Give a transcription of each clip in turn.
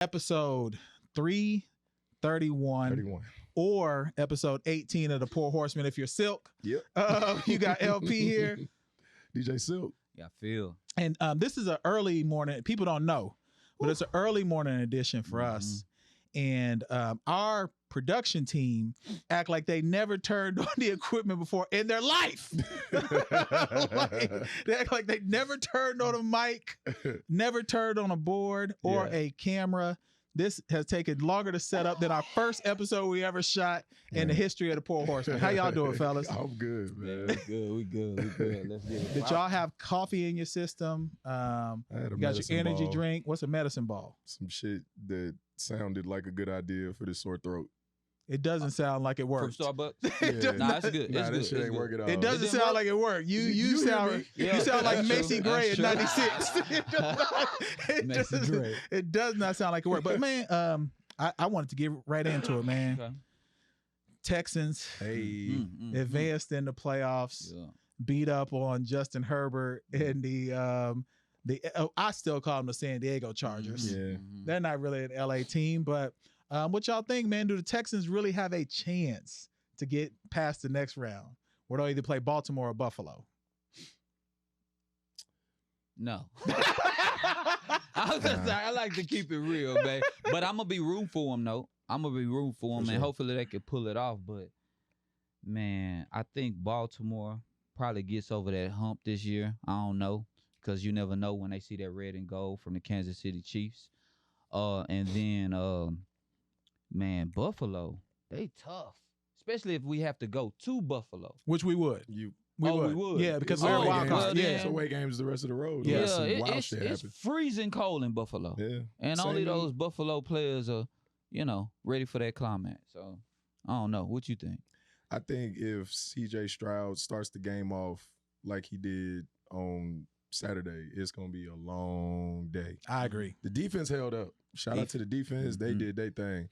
episode 331 or episode 18 of the Pour Horsemen. If you're Silk, yep. You got LP here. DJ Silk. Yeah, Phil. And this is an early morning. People don't know, but it's an early morning edition for us. And our production team act like they never turned on the equipment before in their life. They act like they never turned on a mic, never turned on a board or a camera. This has taken longer to set up than our first episode we ever shot in the history of the Pour Horsemen. How y'all doing, fellas? I'm good, man. We good. Let's get it. Did y'all have coffee in your system? I had you got your energy ball. drink. What's a medicine ball? Some shit that sounded like a good idea for the sore throat. It doesn't sound like it works. From Starbucks? Yeah. Nah, it's good. Nah, this shit ain't working at all. It doesn't sound like it worked. You sound like Macy Gray in '96. It does not sound like it worked. But man, I wanted to get right into it, man. Okay. Texans advanced in the playoffs, beat up on Justin Herbert and the I still call them the San Diego Chargers. Yeah. They're not really an LA team, but what y'all think, man? Do the Texans really have a chance to get past the next round, where they'll either play Baltimore or Buffalo? No. I like to keep it real, man. But I'm going to be rooting for them, though. I'm going to be rooting for them, and hopefully they can pull it off. But, man, I think Baltimore probably gets over that hump this year. I don't know, because you never know when they see that red and gold from the Kansas City Chiefs. And then, man, Buffalo, they tough. Especially if we have to go to Buffalo. Which we would. We would. Yeah, because we're a wild card. It's away games the rest of the road. It's freezing cold in Buffalo. Yeah. And only those Buffalo players are, ready for that climate. So, I don't know. What you think? I think if C.J. Stroud starts the game off like he did on Saturday, it's going to be a long day. I agree. The defense held up. Shout out to the defense. They did their thing.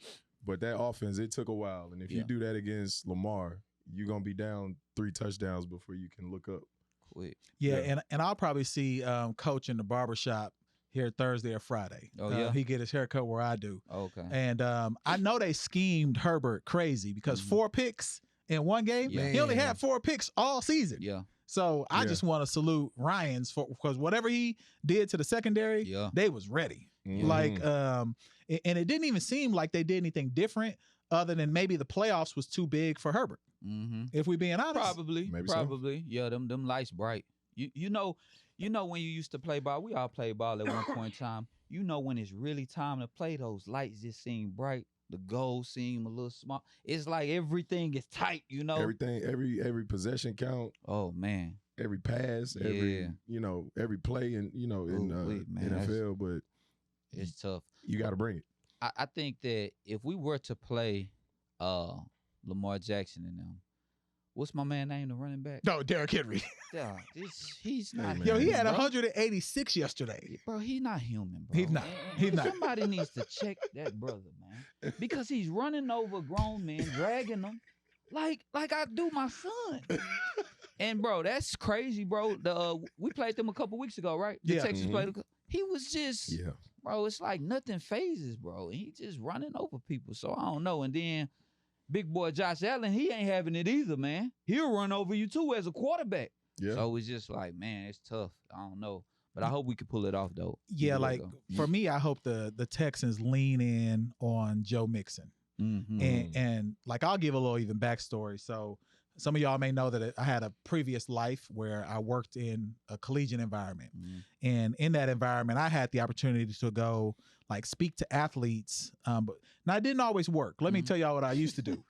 But that offense, it took a while. And if you do that against Lamar, you're going to be down 3 touchdowns before you can look up. Quick. Yeah. And I'll probably see Coach in the barbershop here Thursday or Friday. Oh, yeah? He get his haircut where I do. Okay. And I know they schemed Herbert crazy because 4 picks in one game. Yeah. He only had 4 picks all season. Yeah. So I just want to salute Ryans because whatever he did to the secondary, they was ready. Like, and it didn't even seem like they did anything different other than maybe the playoffs was too big for Herbert. If we being honest, probably. So. Yeah, them lights bright. You know when you used to play ball. We all played ball at one point in time. You know when it's really time to play. Those lights just seem bright. The goals seem a little small. It's like everything is tight. Everything, every possession count. Oh man. Every pass, every play, and in NFL, but it's tough. You got to bring it. I think that if we were to play Lamar Jackson and them, what's my man name, the running back? No, Derrick Henry. Yeah, he's not. Yo, he had 186 yesterday. Bro, he's not human, bro. He's not. He's not. Somebody needs to check that brother, man, because he's running over grown men, dragging them like I do my son. And bro, that's crazy, bro. We played them a couple weeks ago, right? The Texans played. He was just, bro. It's like nothing phases, bro. And he just running over people. So I don't know. And then big boy Josh Allen, he ain't having it either, man. He'll run over you too as a quarterback. Yeah. So it's just like, man, it's tough. I don't know, but I hope we can pull it off though. Yeah, like for me, I hope the Texans lean in on Joe Mixon, and like I'll give a little even backstory. So. Some of y'all may know that I had a previous life where I worked in a collegiate environment. And in that environment, I had the opportunity to go like speak to athletes. But now it didn't always work. Let me tell y'all what I used to do.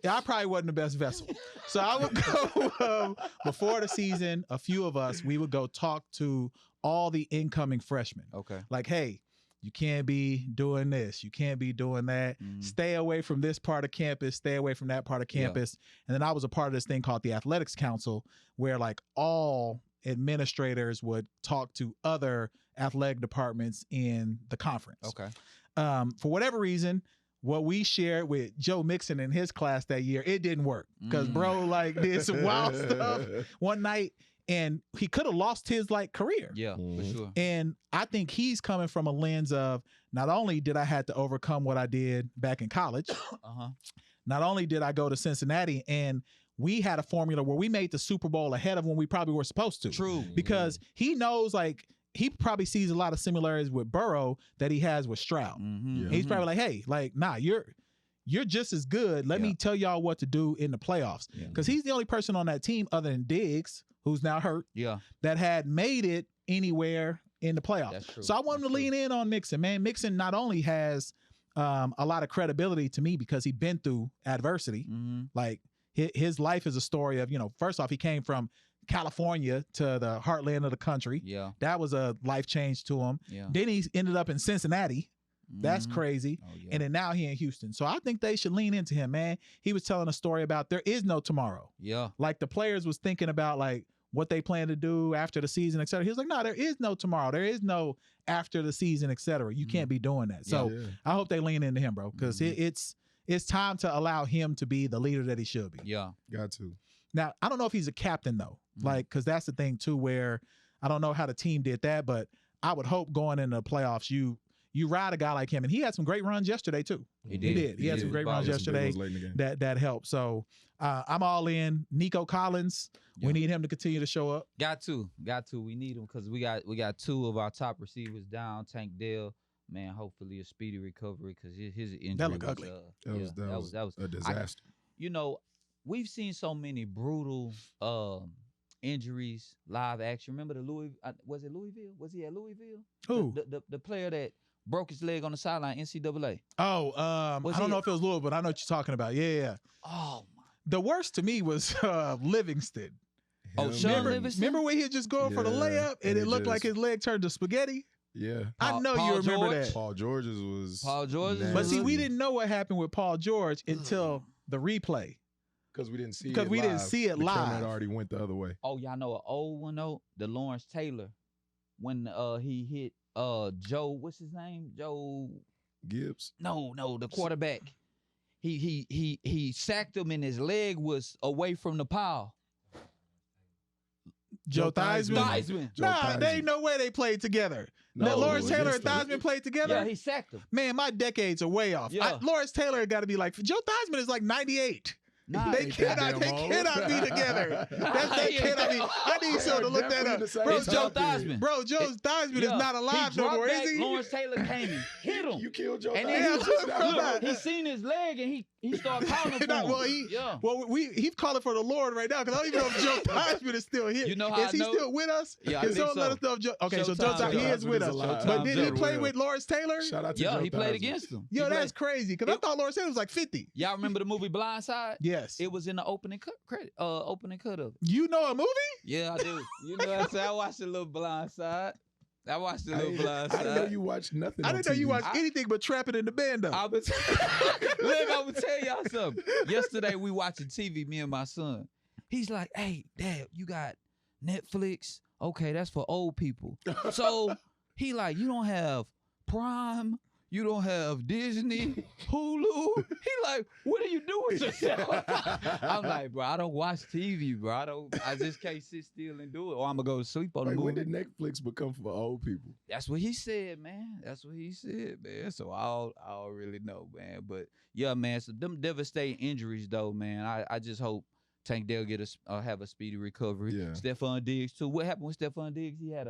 I probably wasn't the best vessel. So I would go before the season, a few of us, we would go talk to all the incoming freshmen. Okay. Like, hey, you can't be doing this. You can't be doing that. Stay away from this part of campus. Stay away from that part of campus. And then I was a part of this thing called the Athletics Council, where like all administrators would talk to other athletic departments in the conference. Okay. For whatever reason, what we shared with Joe Mixon in his class that year, it didn't work. Because bro, like did some wild stuff one night. And he could have lost his like career. Yeah, for sure. And I think he's coming from a lens of not only did I have to overcome what I did back in college, not only did I go to Cincinnati and we had a formula where we made the Super Bowl ahead of when we probably were supposed to. True. Because he knows, like, he probably sees a lot of similarities with Burrow that he has with Stroud. He's probably like, hey, like, nah, you're just as good. Let me tell y'all what to do in the playoffs. Because he's the only person on that team other than Diggs, who's now hurt, that had made it anywhere in the playoffs. That's true. So I want him to lean in on Mixon, man. Mixon not only has a lot of credibility to me because he's been through adversity. Like, his life is a story of, first off, he came from California to the heartland of the country. That was a life change to him. Then he ended up in Cincinnati. That's crazy. And then now he in Houston. So I think they should lean into him, man. He was telling a story about there is no tomorrow. Like, the players was thinking about, like, what they plan to do after the season, et cetera. He was like, no, there is no tomorrow. There is no after the season, et cetera. You can't be doing that. So I hope they lean into him, bro, because it's time to allow him to be the leader that he should be. Got to. Now, I don't know if he's a captain, though, like, because that's the thing, too, where I don't know how the team did that, but I would hope going into the playoffs, you ride a guy like him. And he had some great runs yesterday, too. He did. He had some great runs yesterday that helped. So I'm all in. Nico Collins, we need him to continue to show up. Got to. We need him because we got two of our top receivers down. Tank Dell, man, hopefully a speedy recovery because his injury that looked ugly. That was a disaster. We've seen so many brutal injuries, live action. Remember was it Louisville? Was he at Louisville? Who? The player that broke his leg on the sideline, NCAA. Oh, I don't know if it was Louisville, but I know what you're talking about. Yeah. Oh, my. The worst to me was Livingston. Sean Livingston? Remember when he was just going for the layup and it looked like his leg turned to spaghetti? Yeah. I know you remember that. Paul George's was nasty. But see, we didn't know what happened with Paul George until the replay. Because we didn't see it live. Because we didn't see it live. The camera already went the other way. Oh, y'all know an old one, though? The Lawrence Taylor. When he hit Joe, what's his name? Joe Gibbs? No, the quarterback. He sacked him and his leg was away from the pile. Joe Theismann? Nah, there ain't no way they played together. No, Lawrence Taylor and Theismann played together? Yeah, he sacked him. Man, my decades are way off. Yeah. Lawrence Taylor got to be like, Joe Theismann is like 98. Nah, they cannot be together. They cannot be. I need someone to look that up. Bro, Joe Theismann. Bro, Joe Theismann is not alive no more, is he? Lawrence Taylor came and hit him. You killed Joe Theismann. He seen his leg and he started calling for him. He's calling for the Lord right now because I don't even know if Joe Theismann is still here. You know how is he still with us? Yeah, Can someone let us know if Joe? Okay, so Joe Theismann, he is with us. But did he play with Lawrence Taylor? Shout out to Joe he played Theismann. against him. Yo, that's crazy because I thought Lawrence Taylor was like 50. Y'all remember the movie Blindside? Yes. It was in the opening cut of it. You know a movie? Yeah, I do. You know what I'm saying? I watched a little Blindside. I didn't know you watched nothing. I didn't know you watched anything but Trapping in the Band, though. I'm going to tell y'all something. Yesterday, we watching TV, me and my son. He's like, hey, Dad, you got Netflix? Okay, that's for old people. So he like, you don't have Prime? You don't have Disney, Hulu? He like, what do you do with yourself? I'm like, bro, I don't watch TV, bro. I just can't sit still and do it, or I'm gonna go to sleep on the movie. When did Netflix become for old people? That's what he said, man. So I don't really know, man. But yeah, man. So them devastating injuries, though, man. I just hope Tank Dell have a speedy recovery. Yeah. Stephon Diggs too. What happened with Stephon Diggs? He had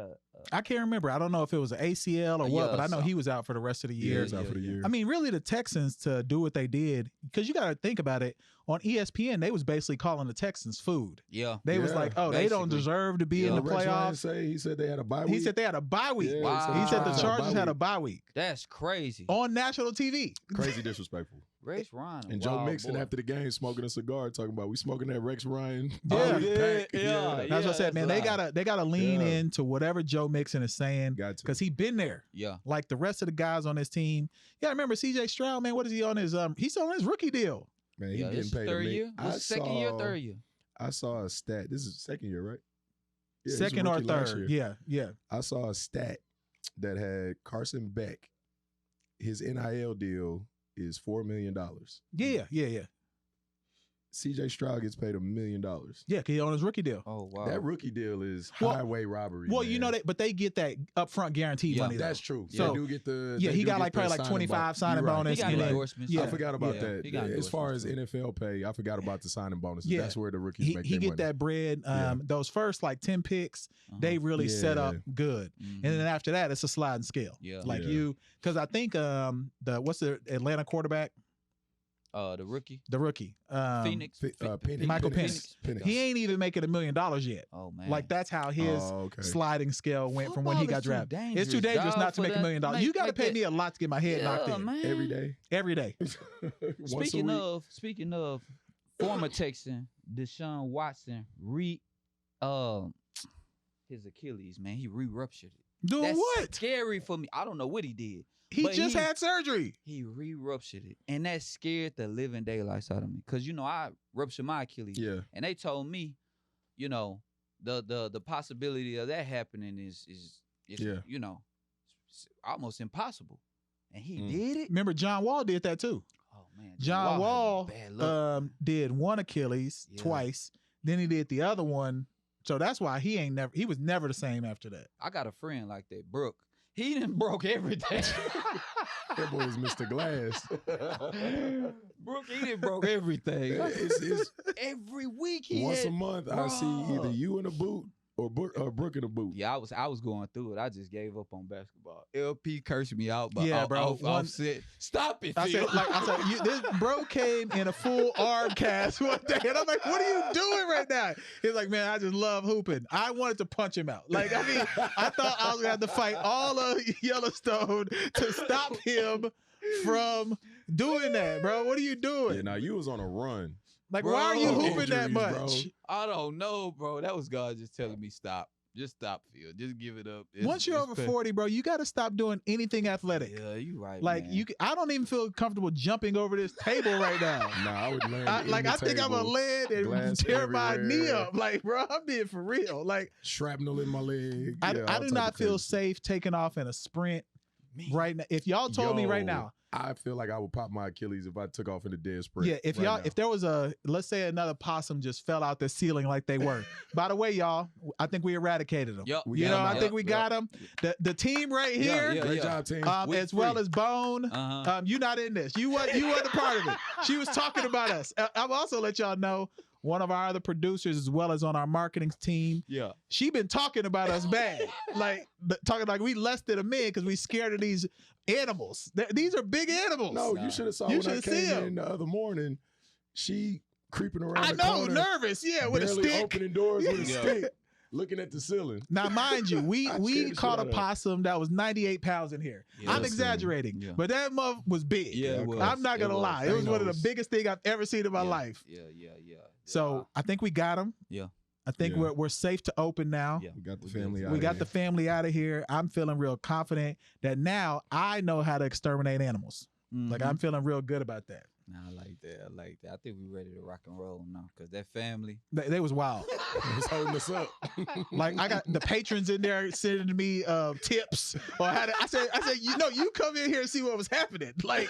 I can't remember. I don't know if it was an ACL or what, but I know he was out for the rest of the year. Yeah, he was out for the year. I mean, really, the Texans to do what they did, because you got to think about it. On ESPN, they was basically calling the Texans food. Yeah. They was like, oh, basically. They don't deserve to be in the playoffs. He said they had a bye week. He said they had a bye week. Yeah, wow. He said the Chargers had a bye week. That's crazy. On national TV. Crazy disrespectful. Rex Ryan. And Joe Mixon after the game smoking a cigar, talking about we smoking that Rex Ryan. Yeah. That's what I said, man. They gotta lean into whatever Joe Mixon is saying. Because he been there. Yeah. Like the rest of the guys on his team. Yeah, remember CJ Stroud, man. What is he on his he's still on his rookie deal. Man, he's getting paid. Third year? Second year, third year? I saw a stat. This is second year, right? Yeah, second or third. Yeah. I saw a stat that had Carson Beck. His NIL deal is $4 million. Yeah. CJ Stroud gets paid $1 million. Yeah, because he on his rookie deal. Oh wow. That rookie deal is highway robbery. Well, man. you know that, but they get that upfront guaranteed money. That's true. So they do get the. Yeah, they he do got get like probably the like signing 25 signing You're right. bonus. He got and then- endorsements. Yeah. I forgot about Yeah, that. he got As far as endorsements, NFL pay, I forgot about the signing bonuses. Yeah. That's where the rookies he make he their get money. that bread. Those first like 10 picks, they really set up good. Mhm. And then after that, it's a sliding scale. Yeah. Like Yeah. because I think what's the Atlanta quarterback? The rookie. The rookie. Phoenix. Penix. Michael Penix. He ain't even making $1 million yet. Oh man. Like that's how his sliding scale went from when he got drafted. It's too dangerous not to make $1 million. You got to pay me a lot to get my head knocked in. Man. Every day. Every day. Speaking of former Texan Deshaun Watson his Achilles, man, he re-ruptured it. Doing That's what? scary for me. I don't know what he did. He but just had surgery. He re-ruptured it, and that scared the living daylights out of me. Cause I ruptured my Achilles, and they told me, the possibility of that happening is almost impossible, and he did it. Remember, John Wall did that too. Oh man, John Wall did one Achilles twice. Then he did the other one. So that's why he was never the same after that. I got a friend like that, Brooke. He done broke everything. That boy is Mr. Glass. Brooke, he done broke everything. It's every week once a month I see either you in a boot or Brooke in a boot. Yeah, I was going through it. I just gave up on basketball. LP cursed me out, but bro. Said, stop it, I Phil. said, this bro came in a full arm cast one day, and I'm like, what are you doing right now? He's like, man, I just love hooping. I wanted to punch him out. Like, I mean, I thought I was gonna have to fight all of Yellowstone to stop him from doing that, bro. What are you doing? Yeah, now you was on a run. Like, bro, why are you hooping injuries, that much? bro. I don't know, bro. That was God just telling me stop. Just stop, Phil. Just give it up. Once you're over 40, bro, you got to stop doing anything athletic. Yeah, you right. Like man. I don't even feel comfortable jumping over this table right now. Nah, I would land. I think I'm gonna land and tear my knee up. Like, bro, I'm being for real. Like shrapnel in my leg. I do not feel safe taking off in a sprint right now. If y'all told me right now, I feel like I would pop my Achilles if I took off in a dead sprint. Yeah, if there was let's say another possum just fell out the ceiling like they were. By the way, y'all, I think we eradicated them. Yep. I think we got them. The team right here, Great job, team. as well as Bone. You're not in this. You weren't a part of it. She was talking about us. I'll also let y'all know. One of our other producers, as well as on our marketing team, she been talking about us bad, talking like we less than a man because we scared of these animals. These are big animals. No, you should have saw when I came in the other morning. She creeping around. I know, nervous. Yeah, with a stick, opening doors with a stick, looking at the ceiling. Now, mind you, we caught a possum that was 98 pounds in here. I'm exaggerating, but that mother was big. Yeah, I'm not gonna lie. It was one of the biggest things I've ever seen in my life. Yeah. So I think we got him. Yeah. I think we're safe to open now. Yeah. We got the family out. We got the family out of here. I'm feeling real confident that now I know how to exterminate animals. Like I'm feeling real good about that. Nah, I like that. I think we're ready to rock and roll now because that family. They was wild. It's holding us up. Like I got the patrons in there sending me tips or how to. I said, you come in here and see what was happening. Like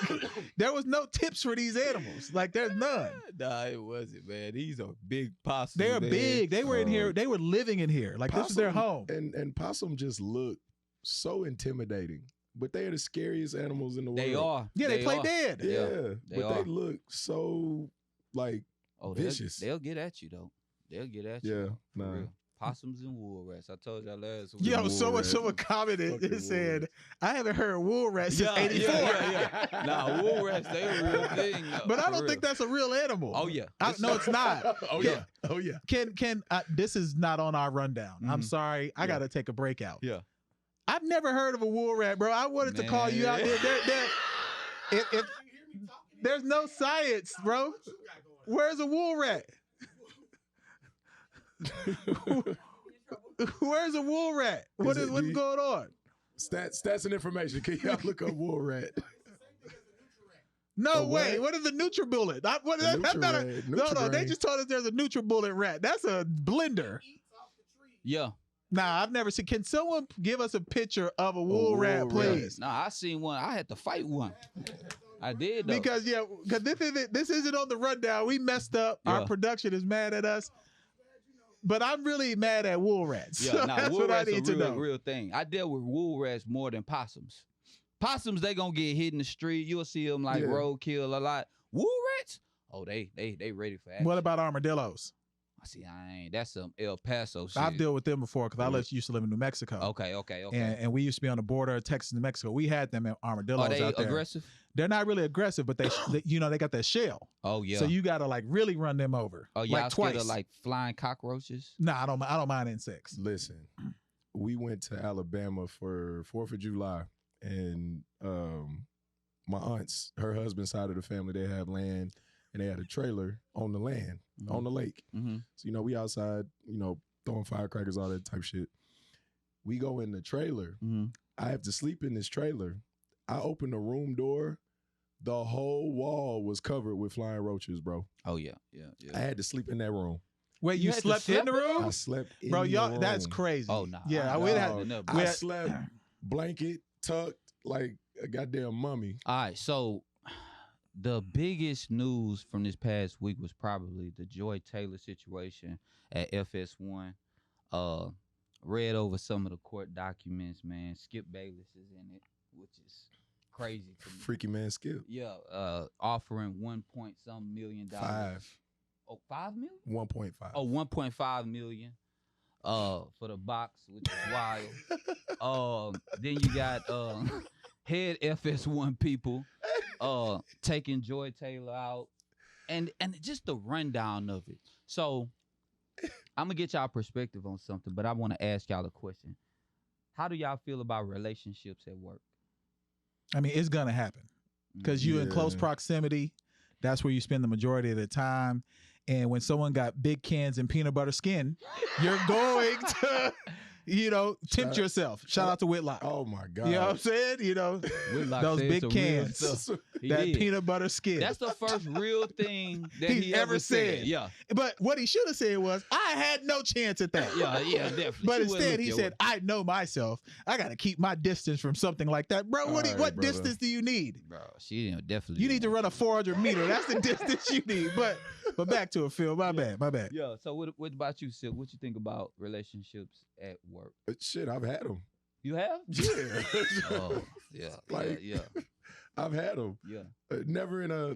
there was no tips for these animals. Like there's none. Nah, it wasn't, man. These are big possums. They are big. They were in here. They were living in here. Like possum, this is their home. And possum just look so intimidating. But they are the scariest animals in the world. They are. Yeah, they play dead. Yeah, they look so vicious. They'll get at you though. They'll get at you. Yeah, for real. Possums and wool rats. I told y'all last week. Yo, someone commented and said, "I haven't heard wool rats since '84." Nah, wool rats they a real thing. But I don't think that's a real animal. Oh yeah. No, it's not. Oh yeah. Can this is not on our rundown. I'm sorry. I got to take a break out. Yeah. I've never heard of a wool rat, bro. I wanted to call you out there. If there's no science, bro. Where's a wool rat? Where's a wool rat? What's going on? Stats and information. Can y'all look up wool rat? No way. What is a NutriBullet? No. They just told us there's a NutriBullet rat. That's a blender. Yeah. Nah, I've never seen. Can someone give us a picture of a wool rat, please? Nah, I seen one. I had to fight one. I did though. Because this isn't on the rundown. We messed up. Yeah. Our production is mad at us. But I'm really mad at wool rats. Yeah, So nah, that's wool what I rats need a to know. real thing. I deal with wool rats more than possums. Possums, they gonna get hit in the street. You'll see them like roadkill a lot. Wool rats, oh, they ready for action. What about armadillos? See, that's some El Paso shit. I've dealt with them before because I used to live in New Mexico. Okay. And we used to be on the border of Texas and New Mexico. We had them armadillos Are they out there. aggressive? They're not really aggressive, but they got that shell. Oh yeah. So you gotta like really run them over. Oh yeah, like twice. Scared of like flying cockroaches. Nah, I don't mind insects. Listen, we went to Alabama for 4th of July, and my aunt's, her husband's side of the family, they have land, and they had a trailer on the land, on the lake. Mm-hmm. So, we outside, throwing firecrackers, all that type shit. We go in the trailer. Mm-hmm. I have to sleep in this trailer. I open the room door. The whole wall was covered with flying roaches, bro. Oh, yeah. I had to sleep in that room. Wait, you slept in the room? I slept in bro, the y'all, room. that's crazy. Oh, nah. Yeah, I slept blanket, tucked, like a goddamn mummy. All right, so the biggest news from this past week was probably the Joy Taylor situation at FS1. Read over some of the court documents, man. Skip Bayless is in it, which is crazy to me. Freaky man Skip. Yeah, offering $1.some million. $5 million? 1.5. Oh, 1.5 million for the box, which is wild. Then you got head FS1 people taking Joy Taylor out, and just the rundown of it. So I'm gonna get y'all perspective on something, but I want to ask y'all a question. How do y'all feel about relationships at work? I mean, it's gonna happen because you in close proximity. That's where you spend the majority of the time. And when someone got big cans and peanut butter skin, you're going to, tempt yourself. Shout out to Whitlock. Oh my God. You know what I'm saying? Whitlock those big cans, that peanut butter skin. That's the first real thing that he ever said. Yeah. But what he should have said was, I had no chance at that. Yeah, definitely. But instead he said, I know myself. I got to keep my distance from something like that. Bro, what distance do you need? Bro, she definitely. You need to run a 400 meter. That's the distance you need. But back to it, Phil. My bad. Yeah. So what about you, Sil? What you think about relationships at work? Shit, I've had them. You have? Yeah. Oh, yeah. Yeah. I've had them. Yeah. Never in a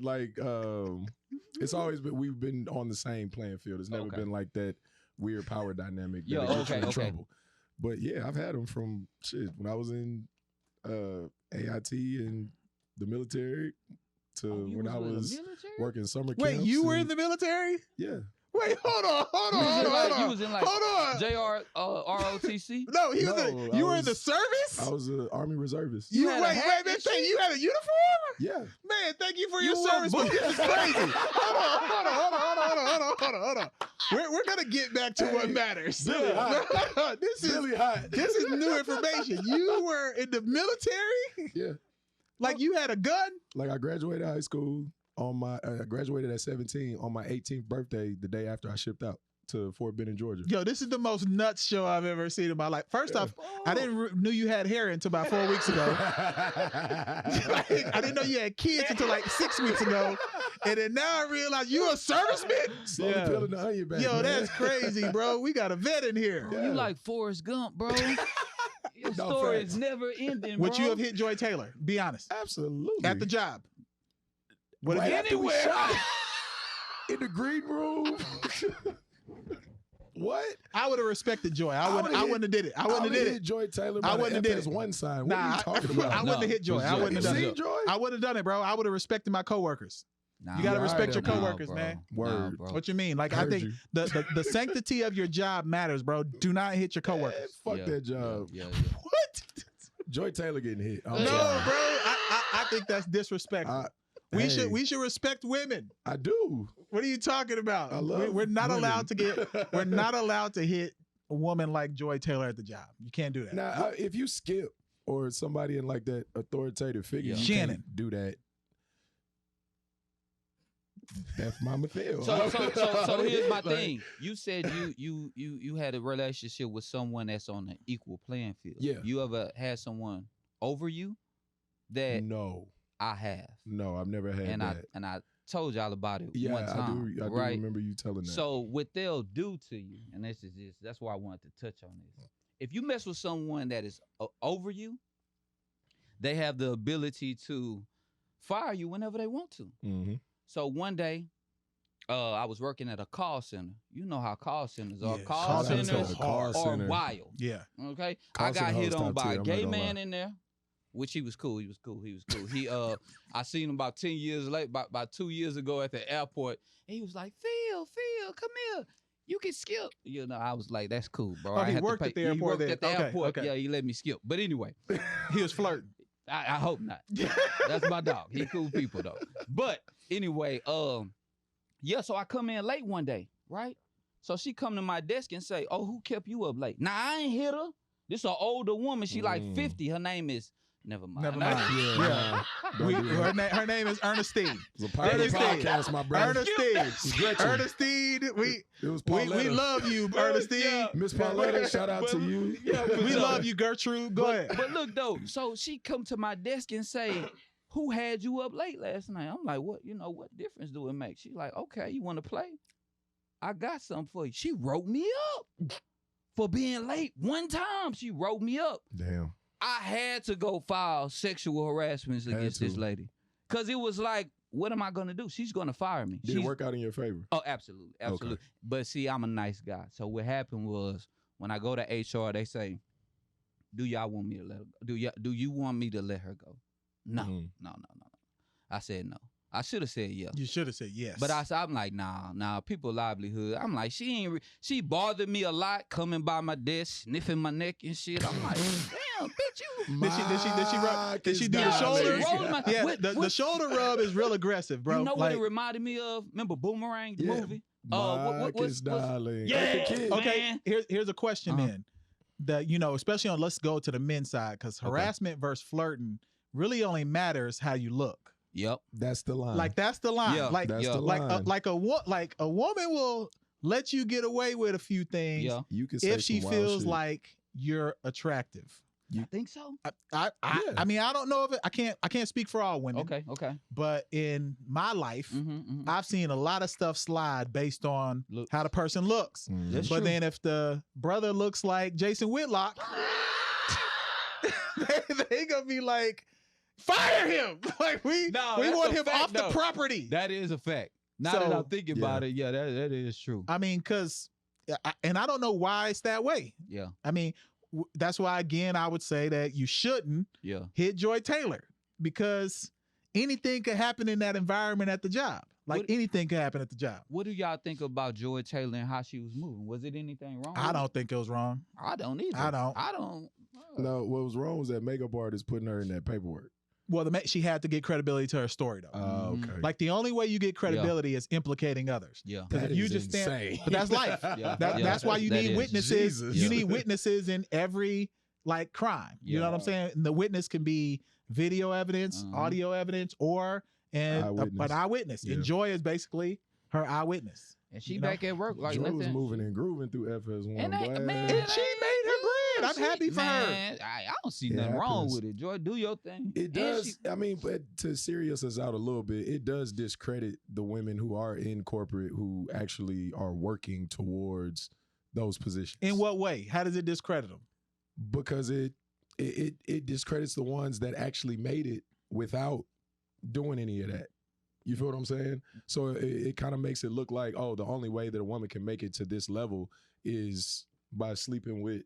it's always been, we've been on the same playing field. It's never been like that weird power dynamic that gets you in trouble. But yeah, I've had them from shit when I was in AIT and the military to when I was working summer camps. Wait, you were in the military? Yeah. Wait, hold on. You was in JR ROTC? No, you were in the service? I was an Army reservist. You had a uniform? Yeah. Man, thank you for your service, but this is crazy. Hold on. We're gonna get back to what matters. Really hot. This is really hot. This is new information. You were in the military? Yeah. Like you had a gun? Like I graduated high school I graduated at 17 on my 18th birthday, the day after I shipped out to Fort Benning, Georgia. Yo, this is the most nuts show I've ever seen in my life. First off, I didn't knew you had hair until about 4 weeks ago. I didn't know you had kids until like 6 weeks ago. And then now I realize you a serviceman? Slowly peeling the onion back. Yo, man. that's crazy, bro. We got a vet in here. Yeah. You like Forrest Gump, bro. Your story is never ending, bro. Would you have hit Joy Taylor? Be honest. Absolutely. At the job. What right anywhere? In the green room. What? I would have respected Joy. I wouldn't have did it. I wouldn't have did it. Joy Taylor. I wouldn't have did it. One sign. What are you talking about? I wouldn't have hit Joy. I wouldn't have done it. Joy? I would have done it, bro. I would have respected my coworkers. You got to respect your coworkers, man. Word. What you mean? Like I think the sanctity of your job matters, bro. Do not hit your coworkers. Fuck that job. Yeah. What? Joy Taylor getting hit. No, bro. I think that's disrespectful. We should respect women. I do. What are you talking about? I love we're not women. allowed to hit a woman like Joy Taylor at the job. You can't do that. Now, if you skip or somebody in like that authoritative figure, you can't do that. That's Mama Phil. So here's my thing. You said you had a relationship with someone that's on an equal playing field. Yeah. You ever had someone over you that? No. I have. No, I've never had that. And I told y'all about it one time. I do remember you telling that. So what they'll do to you, and that's why I wanted to touch on this. If you mess with someone that is over you, they have the ability to fire you whenever they want to. Mm-hmm. So one day, I was working at a call center. You know how call centers are. Yeah, Call centers are center. wild. Yeah. Okay. Call I got center hit hoes on top by tier, a I'm gay not gonna man lie. in there, which he was cool. He was cool. He I seen him about 10 years late, about 2 years ago at the airport. And he was like, Phil, come here. You can skip. You know, I was like, that's cool, bro. Oh, I he had worked to pay. at the airport. He worked at the airport. Okay. Yeah, he let me skip. But anyway, He was flirting. I hope not. That's my dog. He cool people though. But anyway, yeah, so I come in late one day, right? So she come to my desk and say, "Oh, who kept you up late?" Now I ain't hit her. This an older woman. She like 50. Her name is never mind. Never mind. Yeah. Her name is Ernestine. It's a pirate podcast, my brother. Ernestine. We love you, Ernestine. Yeah. Miss Pauletta, shout out to you. Yeah, We love you, Gertrude. Go ahead. But look though, so she come to my desk and say, "Who had you up late last night?" I'm like, "What? You know, what difference do it make?" She's like, "Okay, you want to play? I got something for you." She wrote me up for being late one time. She wrote me up. Damn. I had to go file sexual harassment against this lady. Because it was like, what am I going to do? She's going to fire me. Did it work out in your favor? Oh, absolutely. Absolutely. Okay. But see, I'm a nice guy. So what happened was, when I go to HR, they say, do y'all want me to let her go? Do you want me to let her go? No. Mm-hmm. No. I said no. I should have said yes. You should have said yes. But I'm like, nah, people livelihood. I'm like, she bothered me a lot coming by my desk, sniffing my neck and shit. I'm like, damn, bitch, you. Did she do the shoulder? Yeah, the shoulder rub is real aggressive, bro. You know what it reminded me of? Remember Boomerang, the movie? Marcus, darling. Yeah, okay, here's a question then. That, especially on, let's go to the men's side, because harassment versus flirting really only matters how you look. Yep, that's the line. Like that's the line. Yeah, like that's the line. Like a woman will let you get away with a few things. Yeah, you can say if she feels like you're attractive. You think so? I mean, I don't know if it. I can't speak for all women. Okay. But in my life, I've seen a lot of stuff slide based on how the person looks. That's but true. then if the brother looks like Jason Whitlock, they gonna be like, fire him! Like we want him off the property. That is a fact. Now that I'm thinking about it, yeah, that is true. I mean, because I don't know why it's that way. Yeah. I mean, that's why again I would say that you shouldn't hit Joy Taylor, because anything could happen in that environment at the job. Anything could happen at the job. What do y'all think about Joy Taylor and how she was moving? Was it anything wrong? I don't think it was wrong. I don't either. I don't. No, what was wrong was that makeup artist putting her in that paperwork. Well, she had to get credibility to her story, though. Oh, okay. Like, the only way you get credibility is implicating others. Yeah. Because if you just stand, but that's life. That's why you need witnesses. Jesus. You need witnesses in every crime. You know what I'm saying? And the witness can be video evidence, audio evidence, or an eyewitness. And Joy is basically her eyewitness. And she back at work like Joy nothing. was moving and grooving through FS1. And she made her bread. I'm happy for her. I don't see nothing wrong with it. Joy, do your thing. It does. I mean, but to serious us out a little bit, it does discredit the women who are in corporate who actually are working towards those positions. In what way? How does it discredit them? Because it discredits the ones that actually made it without doing any of that. You feel what I'm saying? So it kind of makes it look like, oh, the only way that a woman can make it to this level is by sleeping with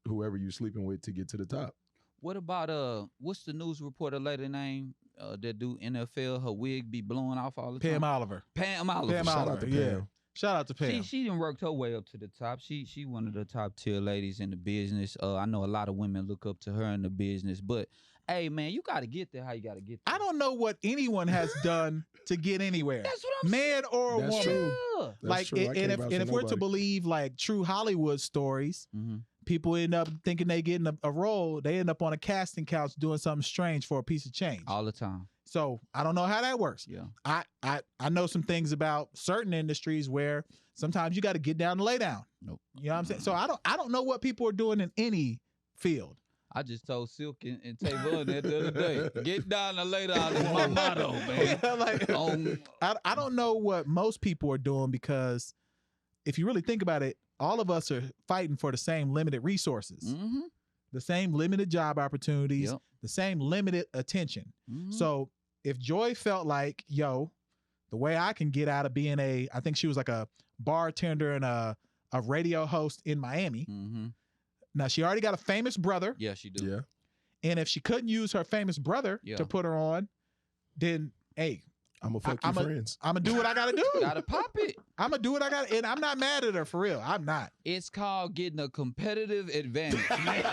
whoever you're sleeping with to get to the top. What about what's the news reporter lady name that do NFL? Her wig be blowing off all the time. Pam Oliver. Pam Oliver. Shout out to Pam. Yeah. Shout out to Pam. She done worked her way up to the top. She one of the top tier ladies in the business. I know a lot of women look up to her in the business, but hey man, you got to get there how you got to get there. I don't know what anyone has done to get anywhere. That's what I'm saying. Man or a woman. True. Like, true. and if we're to believe like true Hollywood stories, people end up thinking they getting a role. They end up on a casting couch doing something strange for a piece of change all the time. So I don't know how that works. Yeah, I know some things about certain industries where sometimes you got to get down and lay down. Nope. You know what I'm saying? So I don't know what people are doing in any field. I just told Silk and Tavon that the other day. Get down and lay down is my motto, man. I don't know what most people are doing, because if you really think about it, all of us are fighting for the same limited resources, the same limited job opportunities, the same limited attention. So if Joy felt like, yo, the way I can get out of being I think she was like a bartender and a radio host in Miami. Now, she already got a famous brother. Yeah, she do. Yeah. And if she couldn't use her famous brother to put her on, then, hey, I'm going to fuck your friends. I'm going to do what I got to do. Gotta pop it. I'm going to do what I got to. And I'm not mad at her, for real. I'm not. It's called getting a competitive advantage, man.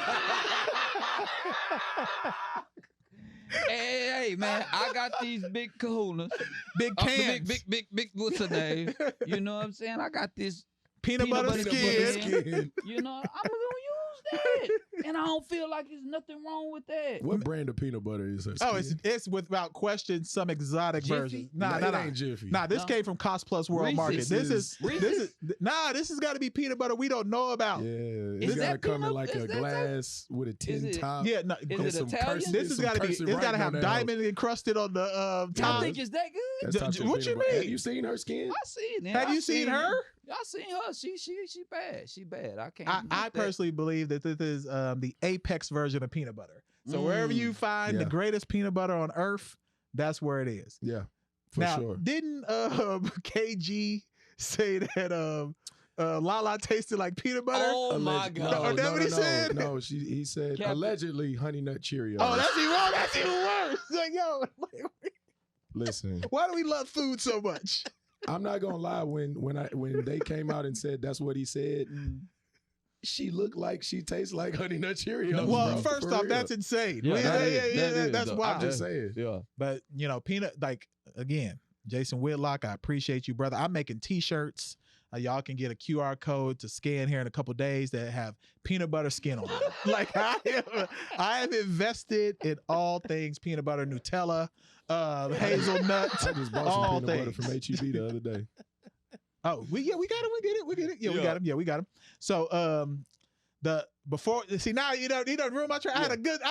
Hey, man, I got these big kahunas. Big cans. Big, what's her name? You know what I'm saying? I got this peanut butter skin. You know, I'm going to use that. And I don't feel like there's nothing wrong with that. What brand of peanut butter is her skin? Oh, it's without question some exotic Jiffy? version. Nah, it ain't Jiffy. Nah, this came from Cost Plus World Market. This has got to be peanut butter we don't know about. Yeah, it's got to come in like a glass with a tin top. Yeah, no, is it Italian? This has got to be. It's got to have diamond encrusted on the top. I think it's that good. What you mean? Have you seen her skin? I seen it. Have you seen her? I seen her. She bad. She bad. I can't. I personally believe that this is the apex version of peanut butter. So wherever you find the greatest peanut butter on earth, that's where it is. Yeah, for sure. Didn't KG say that Lala tasted like peanut butter? Oh my God! No, what he said? No, he said allegedly Honey Nut Cheerios. Oh, that's even worse. Like, yo, listen. Why do we love food so much? I'm not gonna lie. When they came out and said that's what he said, she looked like she tastes like Honey Nut Cheerios. Well, bro, first off, that's insane. Yeah, that's wild. I'm just saying. Yeah, but peanut, like, again, Jason Whitlock, I appreciate you, brother. I'm making T-shirts. Y'all can get a QR code to scan here in a couple days that have peanut butter skin on it. Like, I have invested in all things peanut butter, Nutella, hazelnut, I just bought some peanut butter from HEB the other day. Oh, we got him. We get it. Yeah, we got him. Yeah, we got him. So, now you don't ruin my track. I had a good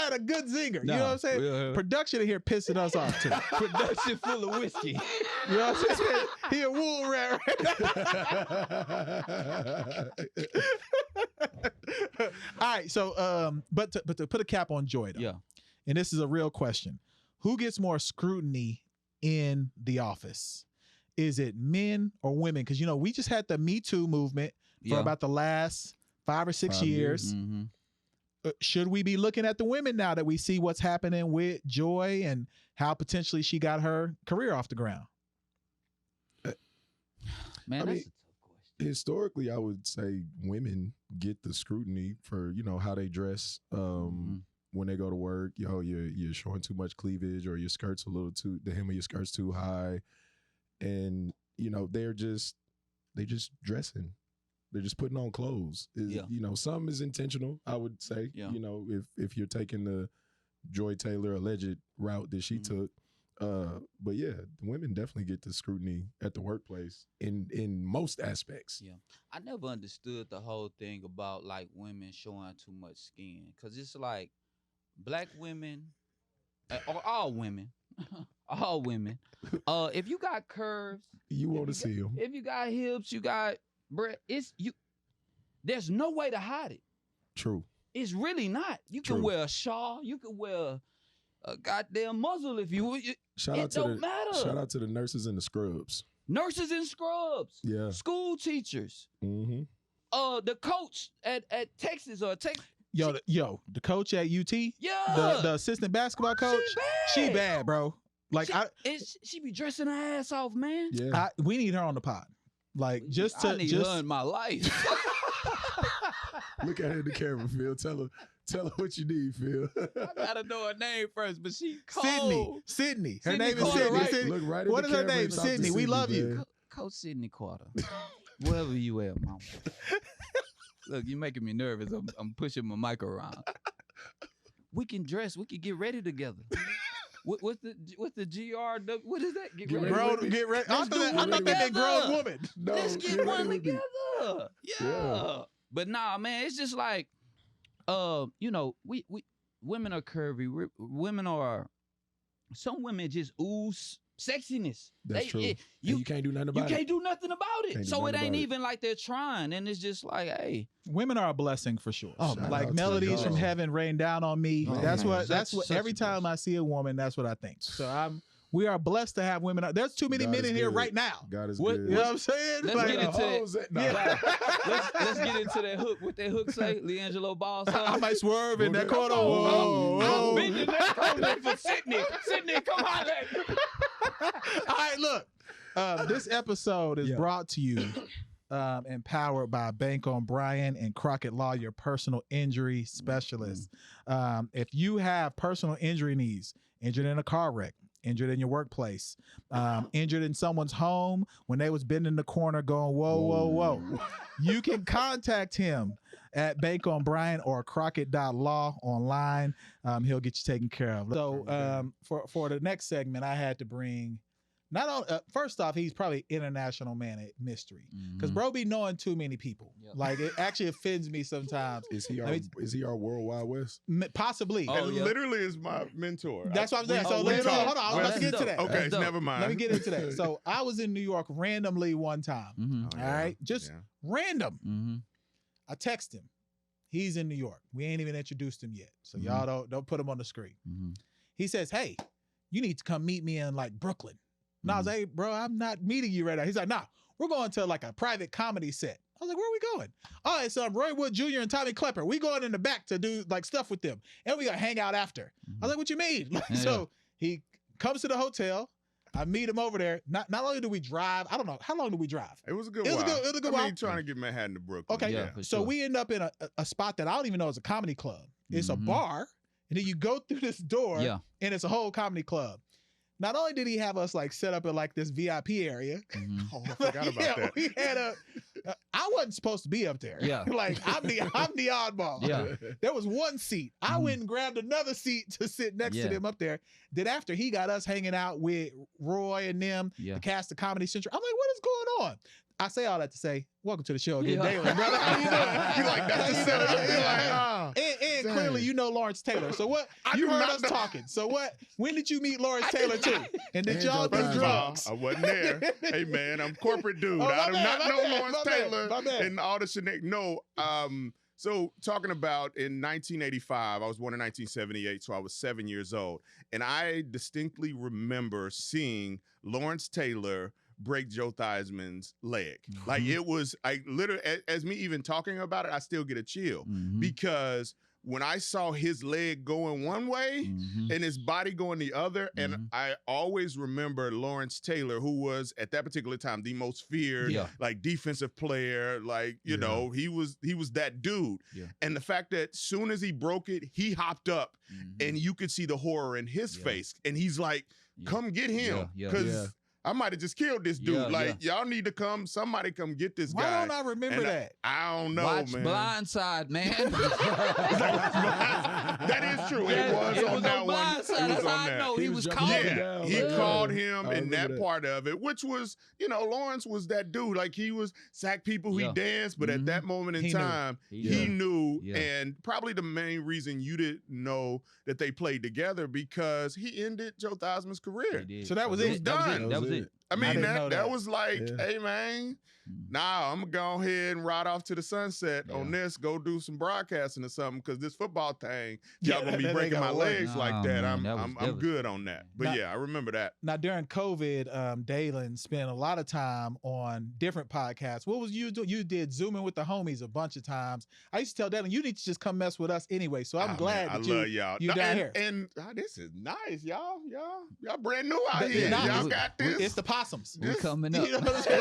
zinger. You know what I'm saying? Yeah. Production in here pissing us off too. Production full of whiskey. You know what I'm saying? He a wool rat. All right. So, but to put a cap on Joy though. Yeah. And this is a real question: who gets more scrutiny in the office? Is it men or women? Because we just had the Me Too movement for about the last 5 or 6 years. Should we be looking at the women now that we see what's happening with Joy and how potentially she got her career off the ground? Man, that's a tough question. Historically, I would say women get the scrutiny for how they dress when they go to work. You're showing too much cleavage, or your skirt's the hem of your skirt's too high, and they're just dressing. They're just putting on clothes. Some is intentional, I would say. Yeah. If you're taking the Joy Taylor alleged route that she took. But yeah, women definitely get the scrutiny at the workplace in most aspects. Yeah. I never understood the whole thing about like women showing too much skin. Cause it's like black women, or all women, all women. If you got curves, you want to see them. If you got hips, you got breast. There's no way to hide it. True. It's really not. You can wear a shawl. You can wear a goddamn muzzle if you. It don't matter. Shout out to the nurses and the scrubs. Nurses and scrubs. Yeah. School teachers. Mm-hmm. The coach at Texas or Texas. Yo, the coach at UT. Yeah. The assistant basketball coach. She bad, bro. Like she be dressing her ass off, man. Yeah. We need her on the pod. Like I need her in my life. Look at her in the camera, Phil. Tell her what you need, Phil. I gotta know her name first, but she cold. Sydney. Her Sydney name is Carter, Sydney. right? Sydney. Look right What at is the her camera name? and talk to Sydney. We love man. you. Coach Sydney Carter. Wherever you at, mama. Look, you're making me nervous. I'm pushing my mic around. We can dress. We can get ready together. What's the GR? What is that? Get ready. Get ready. I thought that meant grown woman. No, Let's get one together. Yeah. But nah, man, it's just like, we women are curvy. Some women just ooze sexiness. That's true. You can't do nothing about it. You can't do nothing about it. So it ain't even like they're trying. And it's just like, hey. Women are a blessing for sure. Oh, like melodies from heaven rain down on me. Oh, that's man. what every time I see a woman, that's what I think. So we are blessed to have women. There's too many men in here right now. God is good. You know what I'm saying? Let's get into that. Let's get into that hook. What that hook say? LiAngelo Ball song? I might swerve in that corner. I'm bending that corner for Sydney. Sydney, come on. All right, look. This episode is brought to you and powered by Bank on Bryan and Crockett Law, your personal injury specialist. If you have personal injury needs, injured in a car wreck, injured in your workplace, injured in someone's home when they was bending the corner going, whoa, whoa, whoa. You can contact him at Bank on Bryan or Crockett.law online. He'll get you taken care of. So for the next segment, I had to bring, not only, first off, he's probably international man at mystery because bro be knowing too many people. Like it actually offends me sometimes. Is he our World Wide West? Possibly. Literally is my mentor. That's what I'm saying. So hold on, I was about to get to that. Okay, never mind. Let me get into that. So I was in New York randomly one time. All right, just random. I text him. He's in New York. We ain't even introduced him yet, so y'all don't put him on the screen. He says, "Hey, you need to come meet me in like Brooklyn." And I was like, hey, bro, I'm not meeting you right now. He's like, nah, we're going to like a private comedy set. I was like, where are we going? Oh, it's Roy Wood Jr. and Tommy Klepper. We going in the back to do like stuff with them. And we got to hang out after. I was like, what you mean? So he comes to the hotel. I meet him over there. Not only do we drive, I don't know, how long do we drive? It was a good while. It was a good while. Trying to get Manhattan to Brooklyn. Okay, so we end up in a spot that I don't even know is a comedy club. It's a bar. And then you go through this door and it's a whole comedy club. Not only did he have us like set up in like this VIP area. Oh, I forgot about that. We had I wasn't supposed to be up there. Like I'm the oddball. There was one seat. I went and grabbed another seat to sit next to them up there. Then after he got us hanging out with Roy and them, the cast of Comedy Central, I'm like, what is going on? I say all that to say, welcome to the show again, Daily, brother. How you doing? You like that's the setup. And clearly you know Lawrence Taylor. So what? You heard us talking. So what? When did you meet Lawrence Taylor too? And did y'all do drugs? I wasn't there. Hey man, I'm corporate dude. I do not know Lawrence Taylor and all the shenanigans. No. So talking about in 1985, I was born in 1978, so I was 7 years old. And I distinctly remember seeing Lawrence Taylor break Joe Theismann's leg. Like it was, I literally, as me even talking about it, I still get a chill because when I saw his leg going one way and his body going the other, and I always remember Lawrence Taylor, who was at that particular time the most feared, like defensive player, like, you know, he was that dude. And the fact that soon as he broke it, he hopped up and you could see the horror in his face. And he's like, come get him. Because I might have just killed this dude. Y'all need to come. Somebody come get this guy. Why don't I remember that? I don't know, Watch man. Blindside, man. That is true. It was on that one. Blindside. That's how I know he was called. Yeah, he called him in that part of it, which was, you know, Lawrence was that dude. Like he was sack people, he danced, but at that moment in time, he knew. And probably the main reason you didn't know that they played together because he ended Joe Theismann's career. So that was it. It was done. That was it. I mean, that was like, hey, man, I'm going to go ahead and ride off to the sunset on this, go do some broadcasting or something, because this football thing, y'all going to be breaking my legs like that. I'm good on that. But I remember that. Now, during COVID, Dalen spent a lot of time on different podcasts. What was you doing? You did Zooming with the homies a bunch of times. I used to tell Dalen, you need to just come mess with us anyway. So I'm glad that love y'all. You down here. And this is nice, y'all. Y'all brand new out here. Y'all got this. It's the possums. We're coming up. You know what I'm saying?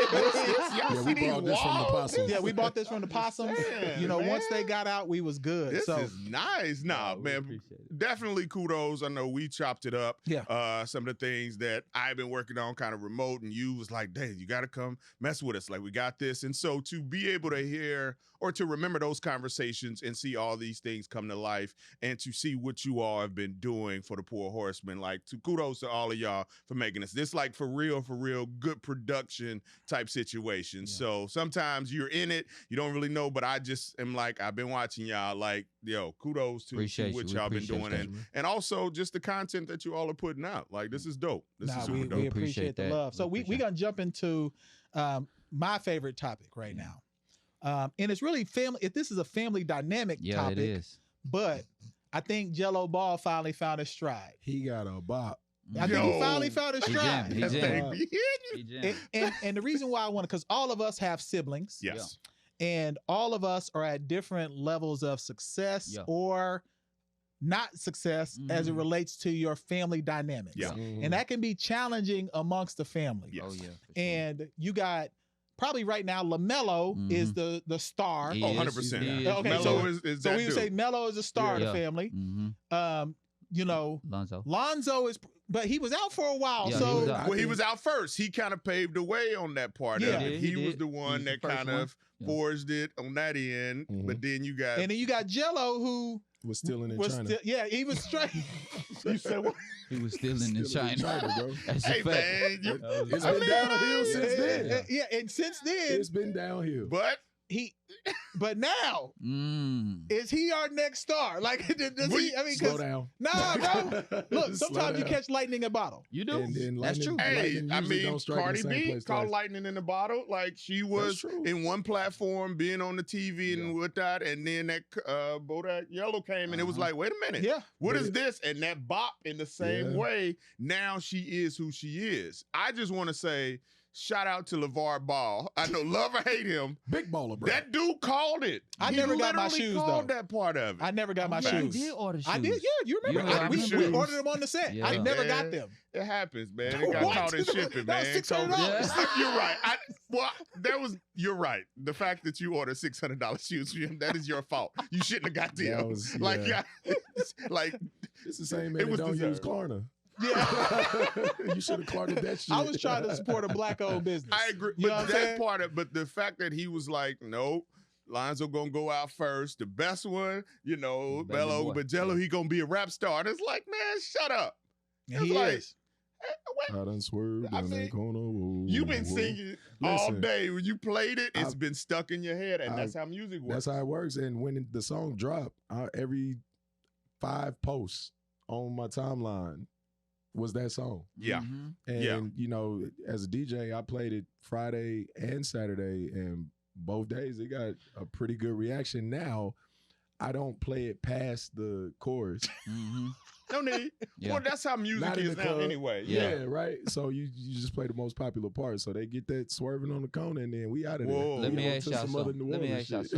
We brought this from the possums. Yeah, we bought this from the possums. Man, you know, once they got out, we was good. This is nice. Nah, man, definitely kudos. I know we chopped it up. Some of the things that I've been working on kind of remote, and you was like, Dave, you got to come mess with us. Like, we got this. And so to be able to hear or to remember those conversations and see all these things come to life and to see what you all have been doing for the Pour Horsemen, like, kudos to all of y'all for making this. This, like, for real, real good production type situation. So sometimes you're in it, you don't really know, but I just am like, I've been watching y'all, like, yo, kudos to what y'all been doing, and also just the content that you all are putting out. Like, this is dope. This is super dope. We appreciate the love. So we're gonna jump into my favorite topic right now. And it's really family. If this is a family dynamic topic, it is. But I think Gelo Ball finally found his stride. He got a bop. I think he finally found his stride. He jammed. And the reason why I want to, because all of us have siblings. Yes. And all of us are at different levels of success or not success as it relates to your family dynamics. Yeah. And that can be challenging amongst the family. Yes. Oh, yeah. For sure. And you got probably right now, LaMelo is the star. He 100%. Okay, Melo is so that we would say Melo is the star of the family. You know, Lonzo is, but he was out for a while. Yeah, so he was out first. He kind of paved the way on that part of it. He was the one that kind of forged it on that end. But then you got Gelo, who was stealing in China. He was straight. You said what? He was stealing in China, bro. Hey, man. It's been downhill since then. Yeah, and since then. It's been downhill. But now, is he our next star? Like, does he? I mean, slow down. Nah, bro. Look, sometimes you catch lightning in a bottle. You do. That's true. Hey, I mean, Cardi B called lightning in the bottle. Like, she was in one platform, being on the TV and whatnot, and then that Bodak Yellow came, and it was like, wait a minute. Yeah. What is this? And that bop in the same way, now she is who she is. I just want to say, shout out to LeVar Ball. I know, love or hate him. Big baller, bro. That dude called it. I never got my shoes, called though. that part of it. I never got my shoes. You did order shoes. I did, yeah. You remember? We ordered them on the set. Yeah. I never got them. It happens, man. It got caught in shipping, man. That was $600. You're right. You're right. The fact that you ordered $600 shoes for him, that is your fault. You shouldn't have got them. It's the same man that don't use Klarna. Yeah. You should have Klarna that shit. I was trying to support a black-owned business. I agree. But that part of, but the fact that he was like, nope, Lonzo gonna go out first. The best one, Melo, but Gelo, he gonna be a rap star. And it's like, man, shut up. And he is. I done swerved on that corner. You've been singing all day. When you played it, it's been stuck in your head, and that's how music works. That's how it works. And when the song dropped, every 5 posts on my timeline was that song. Yeah. And, as a DJ, I played it Friday and Saturday, and both days it got a pretty good reaction. Now, I don't play it past the chorus. No need. Yeah. Well, that's how music is now anyway. Yeah, right. So you just play the most popular part. So they get that swerving on the corner, and then we out of there. Let me ask y'all something.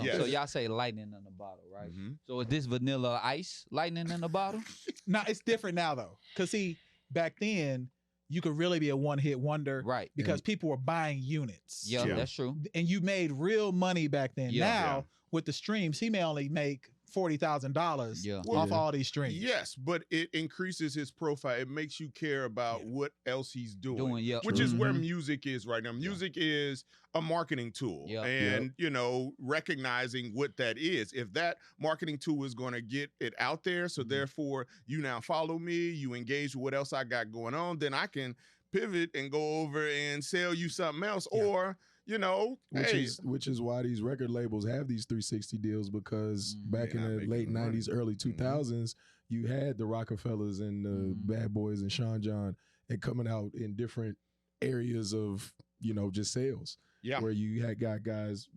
Yes. So y'all say lightning in the bottle, right? So is this Vanilla Ice lightning in the bottle? No, it's different now, though. Because, see, back then, you could really be a one-hit wonder. Right. Because people were buying units. Yeah, that's true. And you made real money back then. Now, with the streams, he may only make $40,000 off all these streams. Yes, but it increases his profile. It makes you care about what else he's doing. Which is where music is right now. Music is a marketing tool. And, recognizing what that is. If that marketing tool is going to get it out there, so therefore you now follow me, you engage with what else I got going on, then I can pivot and go over and sell you something else. Or which is why these record labels have these 360 deals, because back in the late 90s, early 2000s, you had the Rockefellers and the Bad Boys and Sean John and coming out in different areas of, just sales. Yeah. Where you had got guys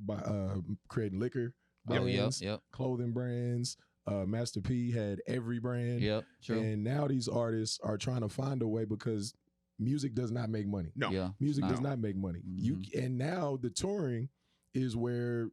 creating liquor brands, clothing brands. Master P had every brand. Yep, true. And now these artists are trying to find a way, because music does not make money. No. Music does not make money. And now the touring is where,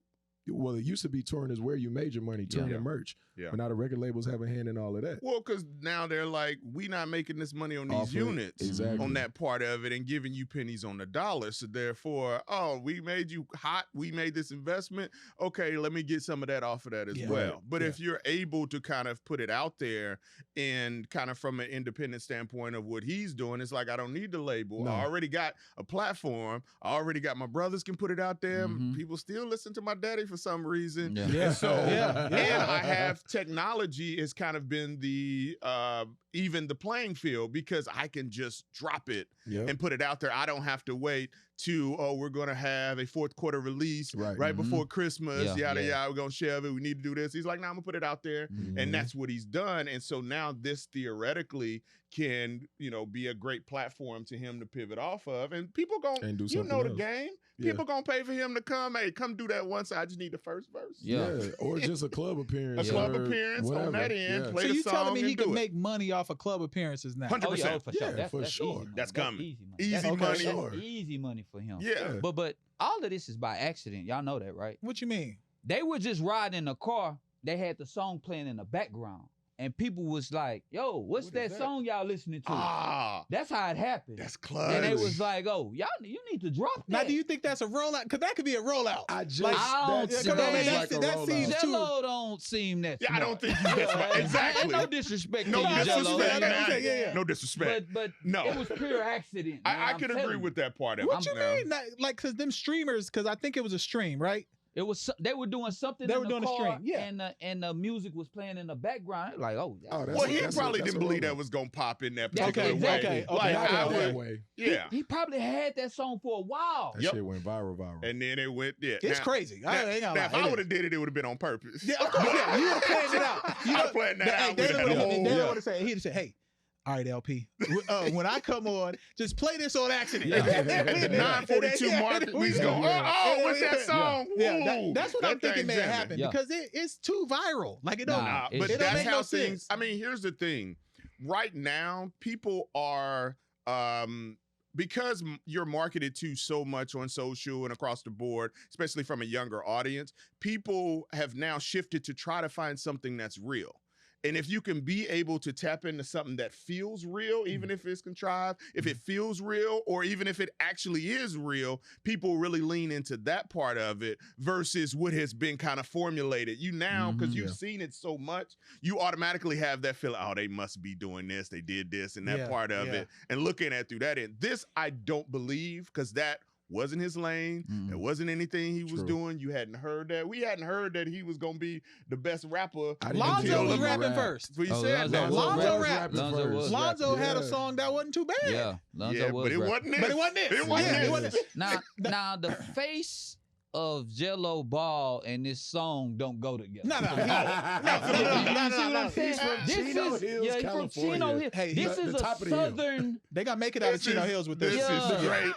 it used to be touring is where you made your money, touring and merch. Yeah. But now the record labels have a hand in all of that. Well, because now they're like, we not making this money on these units, on that part of it, and giving you pennies on the dollar. So therefore, we made you hot. We made this investment. Okay, let me get some of that off of that as well. But if you're able to kind of put it out there and kind of from an independent standpoint of what he's doing, it's like, I don't need the label. No. I already got a platform. I already got, my brothers can put it out there. People still listen to my daddy for some reason. And so, and I have technology has kind of been the even the playing field because I can just drop it and put it out there. I don't have to wait to, we're going to have a fourth quarter release right before Christmas. Yada, yada. We're going to shove it. We need to do this. He's like, I'm going to put it out there. And that's what he's done. And so now this theoretically can, be a great platform to him to pivot off of. And people going to, the game. People going to pay for him to come. Hey, come do that once. I just need the first verse. Or just a club appearance. A club appearance on that end. Play so you telling me he could it. make money off of club appearances now? 100%. For sure. That's sure. That's coming. Easy money. That's easy money for him. Yeah. But all of this is by accident. Y'all know that, right? What you mean? They were just riding in the car. They had the song playing in the background. And people was like, yo, what's that song y'all listening to? That's how it happened. That's close. And they was like, you need to drop that. Now, do you think that's a rollout? Because that could be a rollout. That seems too. Gelo don't seem that smart. I don't think he's that smart. Exactly. And no disrespect No to you, disrespect. Gelo. No disrespect. But no. It was pure accident. I could agree with that part of it. What you mean? Like, because them streamers, because I think it was a stream, right? It was they were doing something. They in were the doing car, a stream, and the music was playing in the background. Like, he probably didn't believe that was gonna pop in that particular way. Way. Yeah, he probably had that song for a while. That shit went viral. And then it went. Yeah, it's crazy. If I would have did it, it would have been on purpose. Yeah, of course. You would have planned it out. You would have planned that out. They would have said. He'd have said, "Hey, all right, LP. When I come on, just play this on accident." At the 9:42 mark, we go, what's that song? That's what I'm thinking may have happened because it's too viral. Like it don't. But it that's how things. I mean, here's the thing. Right now, people are. Because you're marketed to so much on social and across the board, especially from a younger audience, people have now shifted to try to find something that's real. And if you can be able to tap into something that feels real, even if it's contrived, if it feels real, or even if it actually is real, people really lean into that part of it versus what has been kind of formulated. You now, because you've seen it so much, you automatically have that feeling, they must be doing this, they did this, and that part of it. And looking at through that end. This, I don't believe, because that wasn't his lane. It wasn't anything he was doing. You hadn't heard that. We hadn't heard that he was going to be the best rapper. Lonzo was rapping first. We said that. Lonzo rapped first. Lonzo had a song that wasn't too bad. Yeah, Lonzo was but it wasn't this. But it wasn't this. It wasn't this. Now the face of Gelo Ball and this song don't go together. No. He's from Chino Hills, California. Hey, this is a southern. They gotta make it out of Chino Hills with this. This is great.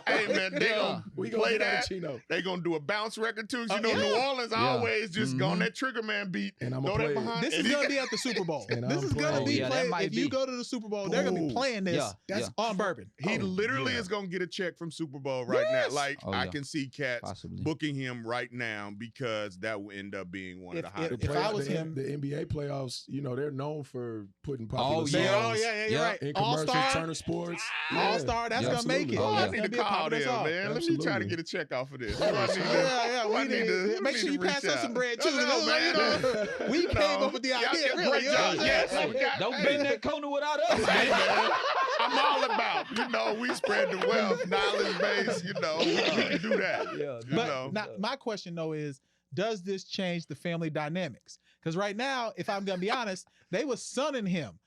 Hey man, they gonna play that. Chino. They gonna do a bounce record too. New Orleans always just go on that Trigger Man beat. And I'm gonna play behind. This is gonna be at the Super Bowl. This is gonna be played. If you go to the Super Bowl, they're gonna be playing this. That's on Bourbon. He literally is gonna get a check from Super Bowl right now. Like I can see cats booking him right now because that will end up being one of the highest. If I was him, the NBA playoffs, they're known for putting popular songs. You're right. In commercials, Turner Sports, All-Star, that's gonna make it. I need to call them, man. Let me try to get a check off of this. We need to make sure you pass us some bread too. We came up with the idea. Great job. Don't be in that corner without us. I'm all about, we spread the wealth, knowledge base, we can do that. But now, my question though is, does this change the family dynamics? Because right now, if I'm gonna be honest, they was sunning him.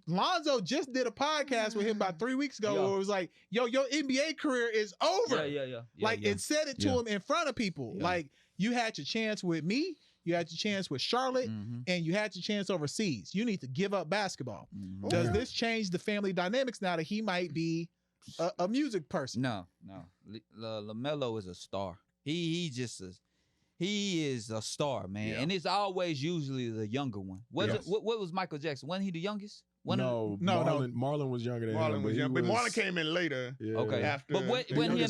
Lonzo just did a podcast with him about 3 weeks ago where it was like, your NBA career is over. It said it to him in front of people. Like, you had your chance with me, you had your chance with Charlotte, and you had your chance overseas. You need to give up basketball. Does this change the family dynamics now that he might be a music person? No. LaMelo is a star. He is a star, man. And it's always usually the younger one. What was Michael Jackson? Wasn't he the youngest? Marlon was younger than him. But Marlon came in later. Okay. After, but when he was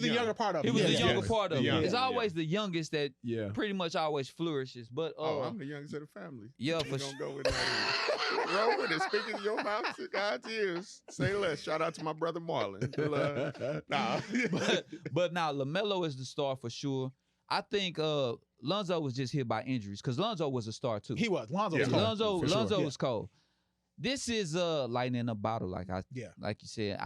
the younger part of it. He was the younger part of it. It's always the youngest that pretty much always flourishes. But I'm the youngest of the family. Yeah, for sure. Go with that. Roll with it. Speaking your mouth, God's ears. Say less. Shout out to my brother Marlon. But now LaMelo is the star for sure. I think Lonzo was just hit by injuries because Lonzo was a star too. He was. Lonzo was cold. Lonzo was cold. This is lightning in a bottle, like you said.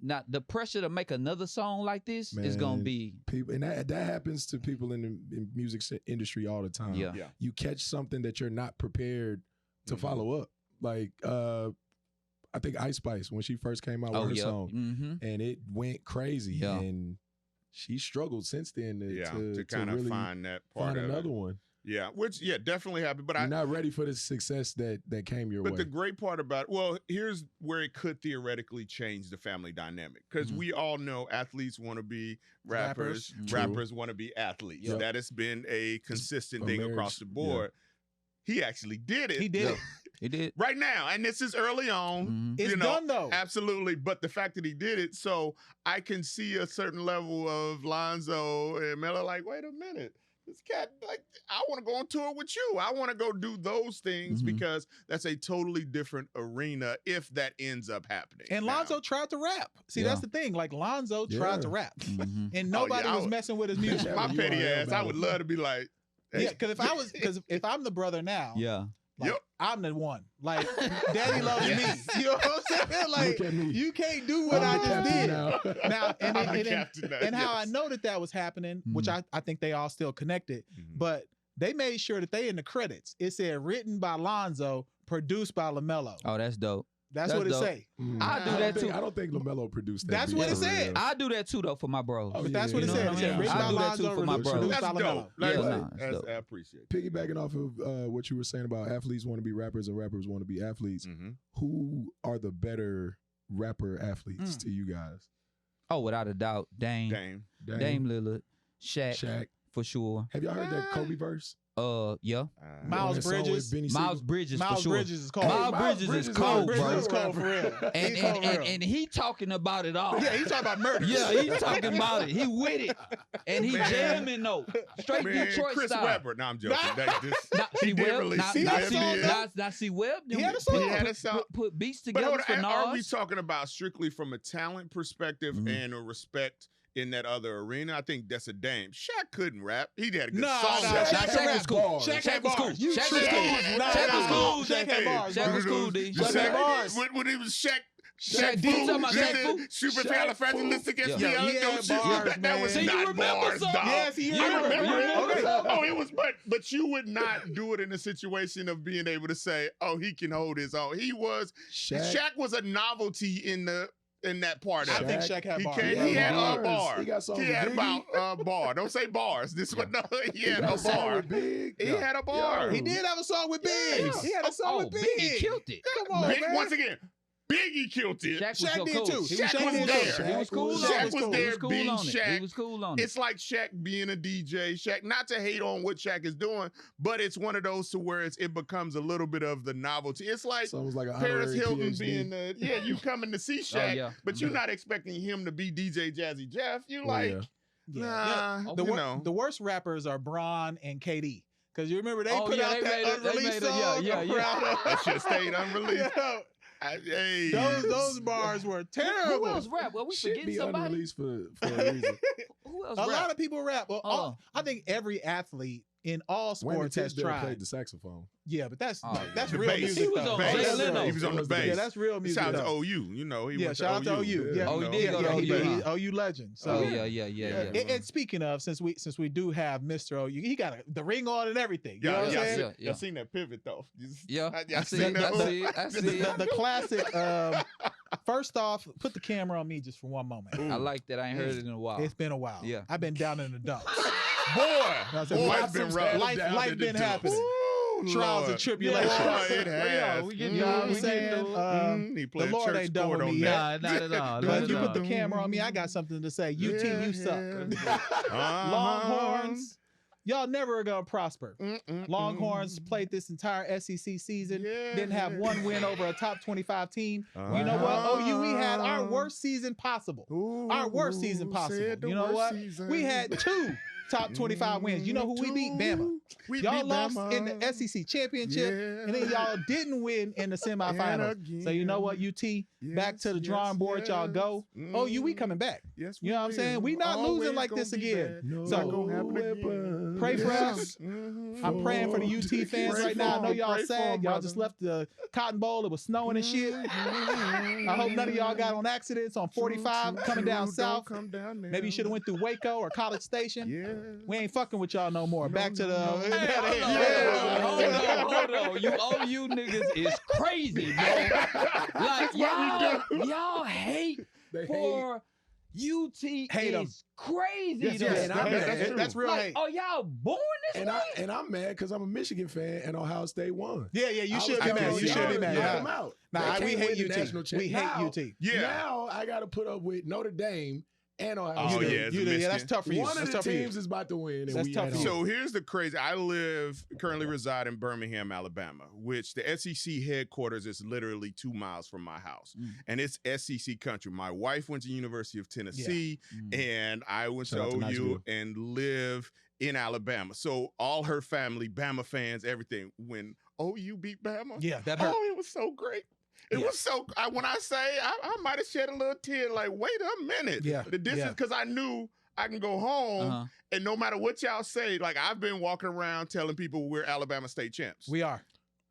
Now the pressure to make another song like this is gonna be people, and that happens to people in the music industry all the time. Yeah. You catch something that you're not prepared to follow up. Like I think Ice Spice when she first came out with her song, and it went crazy, and she struggled since then to kind of really find that part of another one. Yeah, which definitely happened. But you're not ready for the success that came your way. But the great part about here's where it could theoretically change the family dynamic, because we all know athletes want to be rappers want to be athletes. That has been a consistent thing across the board. He actually did it. He did it. He did right now, and this is early on. It's done though. Absolutely, but the fact that he did it, so I can see a certain level of Lonzo and Melo. Like, wait a minute. This cat, like, I want to go on tour with you. I want to go do those things because that's a totally different arena if that ends up happening. And Lonzo tried to rap. See, that's the thing. Like, Lonzo tried to rap. And nobody was messing with his music. My petty ass, I would love to be like, hey. Yeah, because if I'm the brother now, like, I'm the one. Like, Daddy loves me. You know what I'm saying? Like, you can't do what I just did. Now, and how I know that was happening, which I think they all still connected, but they made sure that they in the credits, it said written by Lonzo, produced by LaMelo. Oh, that's dope. That's what it say. I do that too. I don't think LaMelo produced that. That's what it said. I do that too, though, for my bros. But that's what it said. It said written by Lonzo, for my bros. That's dope. I appreciate it. Piggybacking off of what you were saying about athletes want to be rappers and rappers want to be athletes, who are the better rapper athletes to you guys? Oh, without a doubt, Dame Lillard, Shaq, for sure. Have y'all heard that Kobe verse? Yeah. Miles Bridges. Miles Bridges for sure. Bridges is cold. Miles Bridges is cold, bro. Bridges is cold for real. And he talking about it all. Yeah, he's talking about murder. Yeah, he's talking about it. He with it. And he jamming though. Straight Detroit Chris style. Webber. No, I'm joking. See Webb. He had a song. He had a song. Put beats together for Nas. Are we talking about strictly from a talent perspective and a respect in that other arena? I think that's a Dame. Shaq couldn't rap. He had a good song. Shaq was cool. Shaq was cool. Shaq was cool. Shaq had bars. Shaq was cool, D. Shaq had bars. When it was Shaq Supercalifragilistic expialidocious. That was not bars, dog. Yes, he remember. Okay. It was, but you would not do it in a situation of being able to say, oh, he can hold his own. Shaq was a novelty in that part of it. I think Shaq had bars. He had a bar. He had about a bar. Don't say bars. He had a bar. He had a bar. He did have a song with Big. He had a song with Big. He killed it. Come on, Big, man. Once again, Biggie killed it. Shaq did too. Shaq was there. He was cool. Shaq was there being Shaq. He was cool on it. It's like Shaq being a DJ. Shaq, not to hate on what Shaq is doing, but it's one of those to where it becomes a little bit of the novelty. It's like Paris Hilton being you coming to see Shaq, but you're not expecting him to be DJ Jazzy Jeff. You the worst rappers are Bron and KD. Because you remember they put out that unreleased song. That shit stayed unreleased. Hey, those bars were terrible. Who else rap? Well, we should be somebody. Unreleased for a reason. Who else a rap? lot of people rap. Well, I think every athlete in all sports has tried. Played the saxophone. Yeah, that's real bass. music. He was on Jay Leno. He was on the bass. Yeah, that's real music. Shout out to OU. He went shout out to OU. Yeah. Oh, he did go to OU. OU legend. So And speaking of, since we do have Mr. OU, he got the ring on and everything. You know what I'm saying? I seen that pivot though. I see it. The classic. First off, put the camera on me just for one moment. I like that. I ain't heard it in a while. It's been a while. Yeah, I've been down in the dumps. Boy, been rough. Life been happening. Trials and tribulations. It has. You know what I'm saying? The Lord ain't done with me yet. Not at all. But if you put the camera on me, I got something to say. UT, you suck. Longhorns, y'all never are going to prosper. Longhorns played this entire SEC season. Didn't have one win over a top 25 team. You know what? OU, we had our worst season possible. Our worst season possible. You know what? We had 2 top 25 wins. You know who we beat? Bama. Y'all lost in the SEC championship, and then y'all didn't win in the semifinals. So you know what, UT? Back to the drawing board, y'all go. OU, we coming back. You know what I'm saying? We not losing like this again. So pray for us. I'm praying for the UT fans right now. I know y'all sad. Y'all just left the Cotton Bowl. It was snowing and shit. I hope none of y'all got on accidents on 45 coming down south. Maybe you should have went through Waco or College Station. We ain't fucking with y'all no more. Back to the. Hold on. You OU niggas is crazy, bro. Like y'all hate for UT hate is crazy. Yes, that's that's real hate. Oh, y'all born this way? And I'm mad because I'm a Michigan fan and Ohio State won. Yeah, you should be mad. You should be mad. Knock them out. Nah, we hate UT. National We hate UT. Yeah. Now I got to put up with Notre Dame and Ohio Oh, State. yeah. Yeah, that's tough for you. One of the teams is about to win. That's tough for you. So here's the crazy. I currently reside in Birmingham, Alabama, which the SEC headquarters is literally 2 miles from my house. And it's SEC country. My wife went to University of Tennessee, and I went to OU and live in Alabama. So all her family, Bama fans, everything. When OU beat Bama, that hurt. Oh, it was so great. It was so, when I say, I might have shed a little tear, like, wait a minute. The distance, because I knew I can go home, and no matter what y'all say, like, I've been walking around telling people we're Alabama state champs. We are.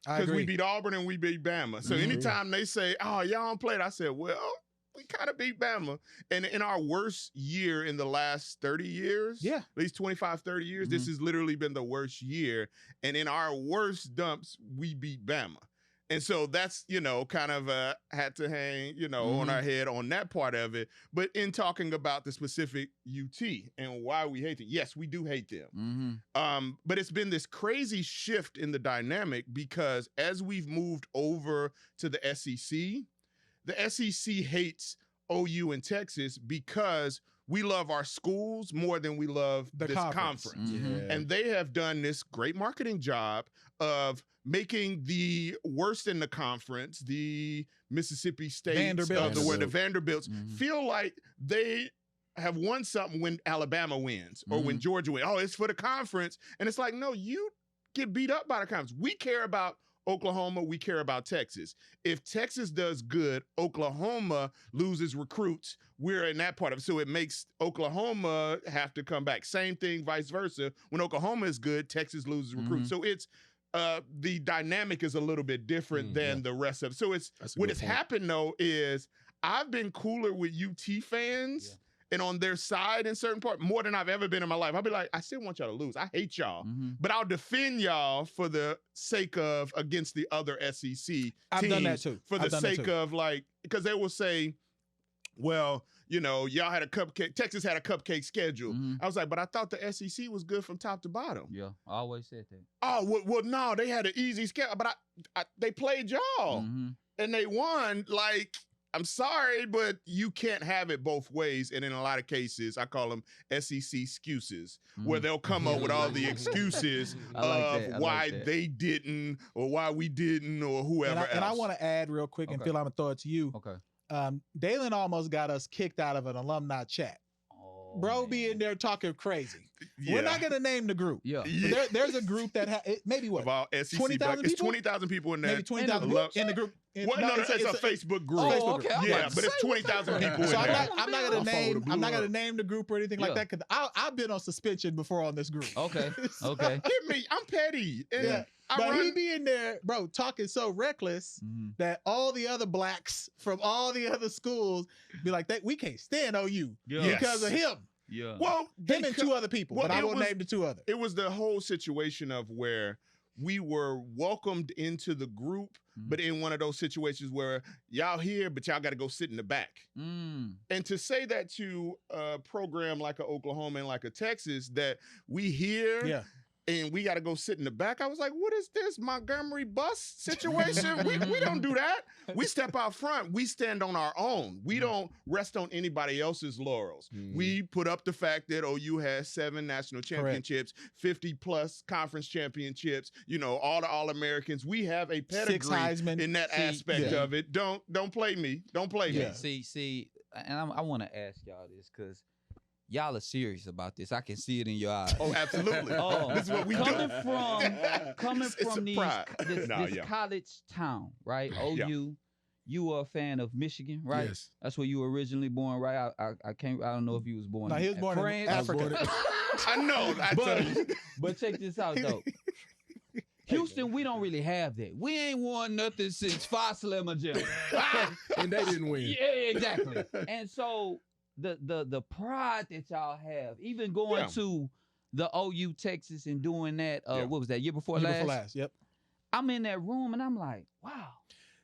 Because we beat Auburn and we beat Bama. So anytime they say, oh, y'all don't play it, I said, well, we kind of beat Bama. And in our worst year in the last 30 years, at least 25, 30 years, this has literally been the worst year. And in our worst dumps, we beat Bama. And so that's, kind of had to hang, on our head on that part of it. But in talking about the specific UT and why we hate them, yes, we do hate them. But it's been this crazy shift in the dynamic because as we've moved over to the SEC hates OU and Texas because we love our schools more than we love this conference. And they have done this great marketing job of making the worst in the conference, the Mississippi State, the Vanderbilts, feel like they have won something when Alabama wins or when Georgia wins. Oh, it's for the conference. And it's like, no, you get beat up by the conference. We care about Oklahoma, we care about Texas. If Texas does good, Oklahoma loses recruits. We're in that part of it. So it makes Oklahoma have to come back. Same thing, vice versa. When Oklahoma is good, Texas loses recruits. So it's the dynamic is a little bit different than the rest of it. So what has happened though is I've been cooler with UT fans and on their side in certain part more than I've ever been in my life. I'll be like, I still want y'all to lose. I hate y'all, but I'll defend y'all for the sake of against the other SEC teams. I've done that too. For the sake of like, because they will say, well, y'all had a cupcake. Texas had a cupcake schedule. I was like, but I thought the SEC was good from top to bottom. Yeah, I always said that. Oh, well no, they had an easy schedule, but they played y'all and they won. Like, I'm sorry, but you can't have it both ways. And in a lot of cases, I call them SEC excuses, where they'll come up with all the excuses of why they didn't or why we didn't or whoever else. And I want to add real quick, and Phil, I'm going to throw it to you. Okay. Dalen almost got us kicked out of an alumni chat. Bro be in there talking crazy. We're not going to name the group. But there's a group that maybe what? About SEC 20,000 people? It's 20,000 people in there. Maybe 20,000 in the group. Well, no, it's a Facebook group. Oh, okay. Yeah, but it's 20,000 people in so there. I'm not gonna name the group or anything like that because I've been on suspension before on this group. Okay. Hit me. I'm petty. And but he be in there, bro, talking so reckless that all the other blacks from all the other schools be like, we can't stand OU because of him. Yeah. Well, him and two other people, but I won't name the two others. It was the whole situation of where we were welcomed into the group, but in one of those situations where y'all here, but y'all got to go sit in the back. And to say that to a program like a Oklahoma and like a Texas, that we here and we got to go sit in the back, I was like, what is this, Montgomery bus situation? we don't do that. We step out front. We stand on our own. We don't rest on anybody else's laurels. We put up the fact that OU has 7 national championships, 50+ conference championships, all the All-Americans. We have a pedigree in that aspect of it. Don't play me. Don't play me. See, and I want to ask y'all this because y'all are serious about this. I can see it in your eyes. Oh, absolutely. This is what we do. Coming from this college town, right? OU, you were a fan of Michigan, right? Yes. That's where you were originally born, right? I don't know if you was born. No, he was born in Africa. I know. But check this out, though. Houston, we don't really have that. We ain't won nothing since Fossil and Magellan. And they didn't win. Yeah, exactly. And so the pride that y'all have, even going to the OU Texas and doing that. What was that, year before Year last? before last, yep. I'm in that room and I'm like, wow,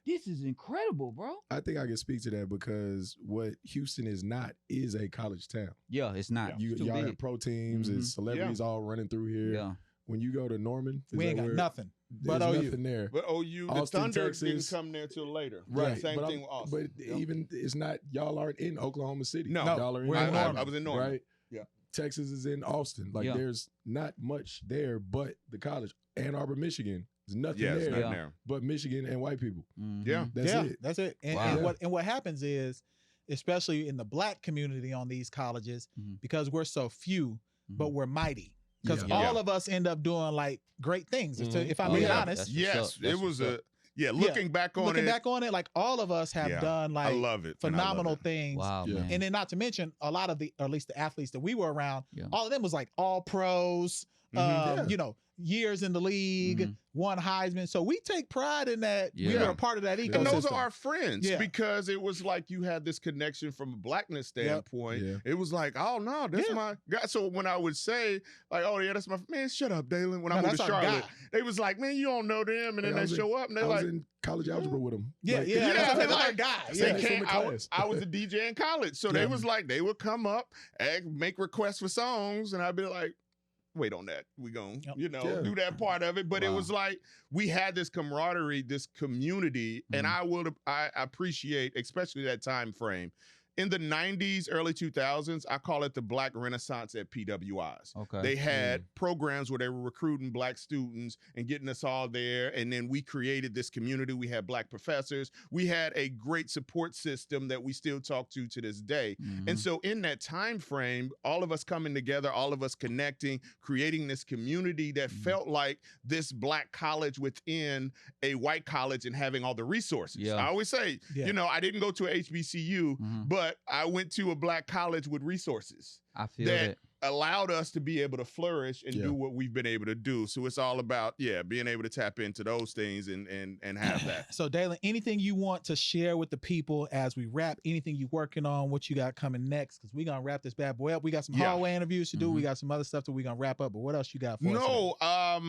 this is incredible, bro. I think I can speak to that because what Houston is not is a college town. Yeah, it's not. Y'all have pro teams and celebrities all running through here. Yeah. When you go to Norman, we ain't got nothing. But there's OU. nothing there. But OU, Austin, the Thunder Texas, didn't come there till later. Right. Same thing with Austin. But even it's not, y'all aren't in Oklahoma City. No, y'all are in we're in Norman. I was in Norman. Right? Yeah. Texas is in Austin. Like there's not much there but the college. Ann Arbor, Michigan. There's nothing there but Michigan and white people. Yeah. That's it. And what happens is, especially in the black community on these colleges, because we're so few, but we're mighty. Because all of us end up doing like great things. If I'm being honest. Looking back on it, like all of us have done like I love it. phenomenal things. Wow, man. And then not to mention a lot of or at least the athletes that we were around, all of them was like all pros, you know, years in the league, won Heisman. So we take pride in that. We were a part of that ecosystem. And those are our friends because it was like you had this connection from a blackness standpoint. It was like, oh no, that's my guy. So when I would say like, oh yeah, that's my man, shut up, Dalen. When I moved to Charlotte, they was like, man, you don't know them, and then they show up and they're like, in college algebra with them. That's our guy. I was a DJ in college, so they was like, they would come up and make requests for songs, and I'd be like, wait on that. We gonna, do that part of it. But it was like we had this camaraderie, this community, and I appreciate, especially that time frame. In the 90s, early 2000s, I call it the Black Renaissance at PWIs. Okay. They had programs where they were recruiting black students and getting us all there. And then we created this community. We had black professors. We had a great support system that we still talk to this day. And so in that time frame, all of us coming together, all of us connecting, creating this community that felt like this black college within a white college and having all the resources. I always say, I didn't go to a HBCU, but I went to a black college with resources. I feel that allowed us to be able to flourish and do what we've been able to do. So it's all about, being able to tap into those things and have that. So Dalen, anything you want to share with the people as we wrap, anything you working on, what you got coming next? Because we're going to wrap this bad boy up. We got some hallway interviews to do. We got some other stuff that we're going to wrap up. But what else you got for us?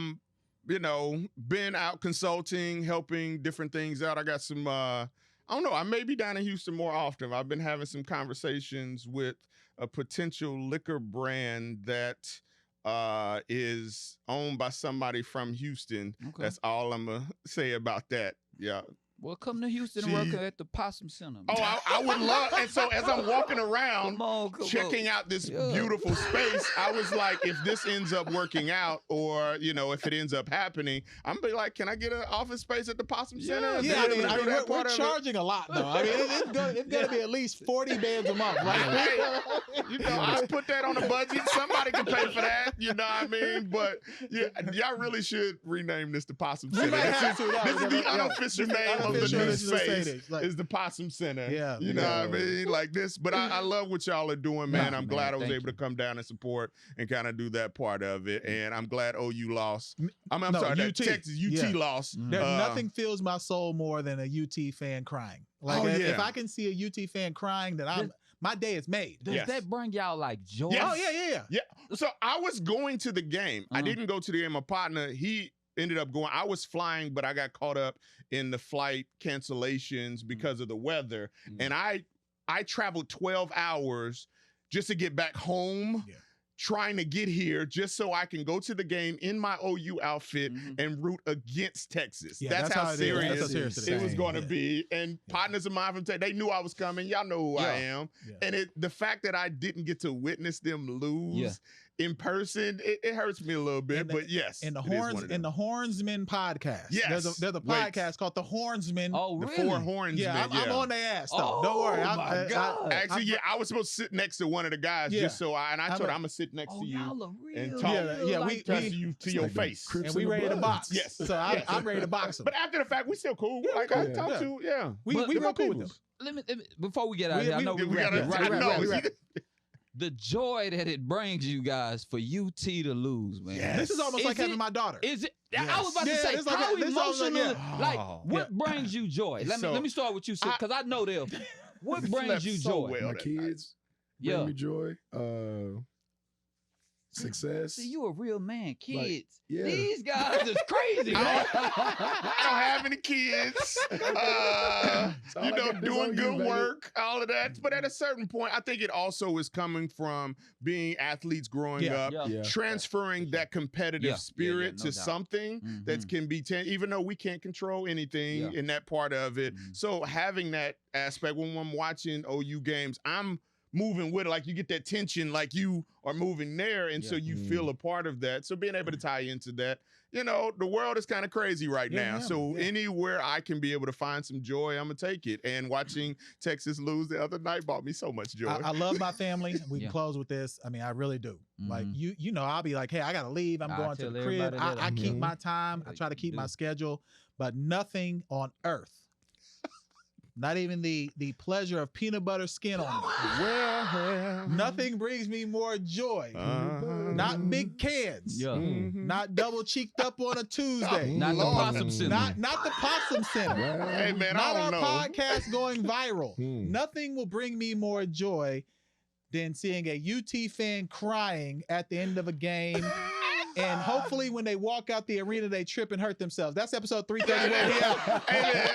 Been out consulting, helping different things out. I got some, I don't know, I may be down in Houston more often. I've been having some conversations with a potential liquor brand that is owned by somebody from Houston. Okay. That's all I'm going to say about that. Yeah. Well, come to Houston and work at the Possum Center. Oh, I would love. And so as I'm walking around, checking out this beautiful space, I was like, if this ends up working out, or if it ends up happening, I'm gonna be like, can I get an office space at the Possum Center? Yeah, we're charging a lot though. I mean, it's gonna be at least 40 bands a month, right? I put that on the budget. Somebody can pay for that. You know what I mean? But y'all really should rename this the Possum Center. This is the unofficial name of the new space is the Possum Center. Yeah. You know what I mean? Like this. But I love what y'all are doing, man. I'm glad I was able to come down and support and kind of do that part of it. And I'm glad OU lost. I'm sorry, UT. Texas UT lost. Nothing fills my soul more than a UT fan crying. Like if I can see a UT fan crying, then my day is made. Does that bring y'all like joy? Yes. Oh, yeah. So I was going to the game. I didn't go to the game. My partner, he ended up going. I was flying, but I got caught up in the flight cancellations because of the weather. And I traveled 12 hours just to get back home, trying to get here just so I can go to the game in my OU outfit and root against Texas. That's how serious it was going to be. And partners of mine from Texas, they knew I was coming. Y'all know who I am. And the fact that I didn't get to witness them lose in person, it hurts me a little bit, but yes. In the Horsemen podcast. Yes. There's a podcast called The Horsemen. Oh, really? The Pour Horsemen. Yeah, I'm on their ass, though. Don't worry. Oh, my God. Actually, I was supposed to sit next to one of the guys just so I told her I'm going to sit next to you and talk to your face. And we ready to box. Yes. So I'm ready to box them. But after the fact, we still cool. Like I talk to, we real cool with them. Let me, before we get out of here, I know we wrap it. The joy that it brings you guys for UT to lose, man. This is almost like having my daughter. Is it? I was about to say, how emotional? What brings you joy? Let me start with you, because I know them. What brings you joy? My kids bring me joy. success. See, you a real man. Kids. Like, yeah. These guys is crazy. I don't have any kids. Doing good work, all of that. But at a certain point, I think it also is coming from being athletes growing up, transferring that competitive spirit to something that can be, even though we can't control anything in that part of it. So having that aspect, when I'm watching OU games, I'm moving with it. Like you get that tension, like you are moving there. And so you feel a part of that. So being able to tie into that, the world is kind of crazy right now. So anywhere I can be able to find some joy, I'm going to take it. And watching Texas lose the other night brought me so much joy. I love my family. We can close with this. I mean, I really do. Like, I'll be like, hey, I got to leave. I'm going to the crib. I keep my time. I try to keep my schedule. But nothing on earth, not even the pleasure of peanut butter skin on me. Well, nothing brings me more joy. Not big cans. Not double cheeked up on a Tuesday. Not the possum center. Not the possum center. Hey man, not I don't know. Our podcast going viral. Nothing will bring me more joy than seeing a UT fan crying at the end of a game. And hopefully when they walk out the arena, they trip and hurt themselves. That's episode 331. Hey, man.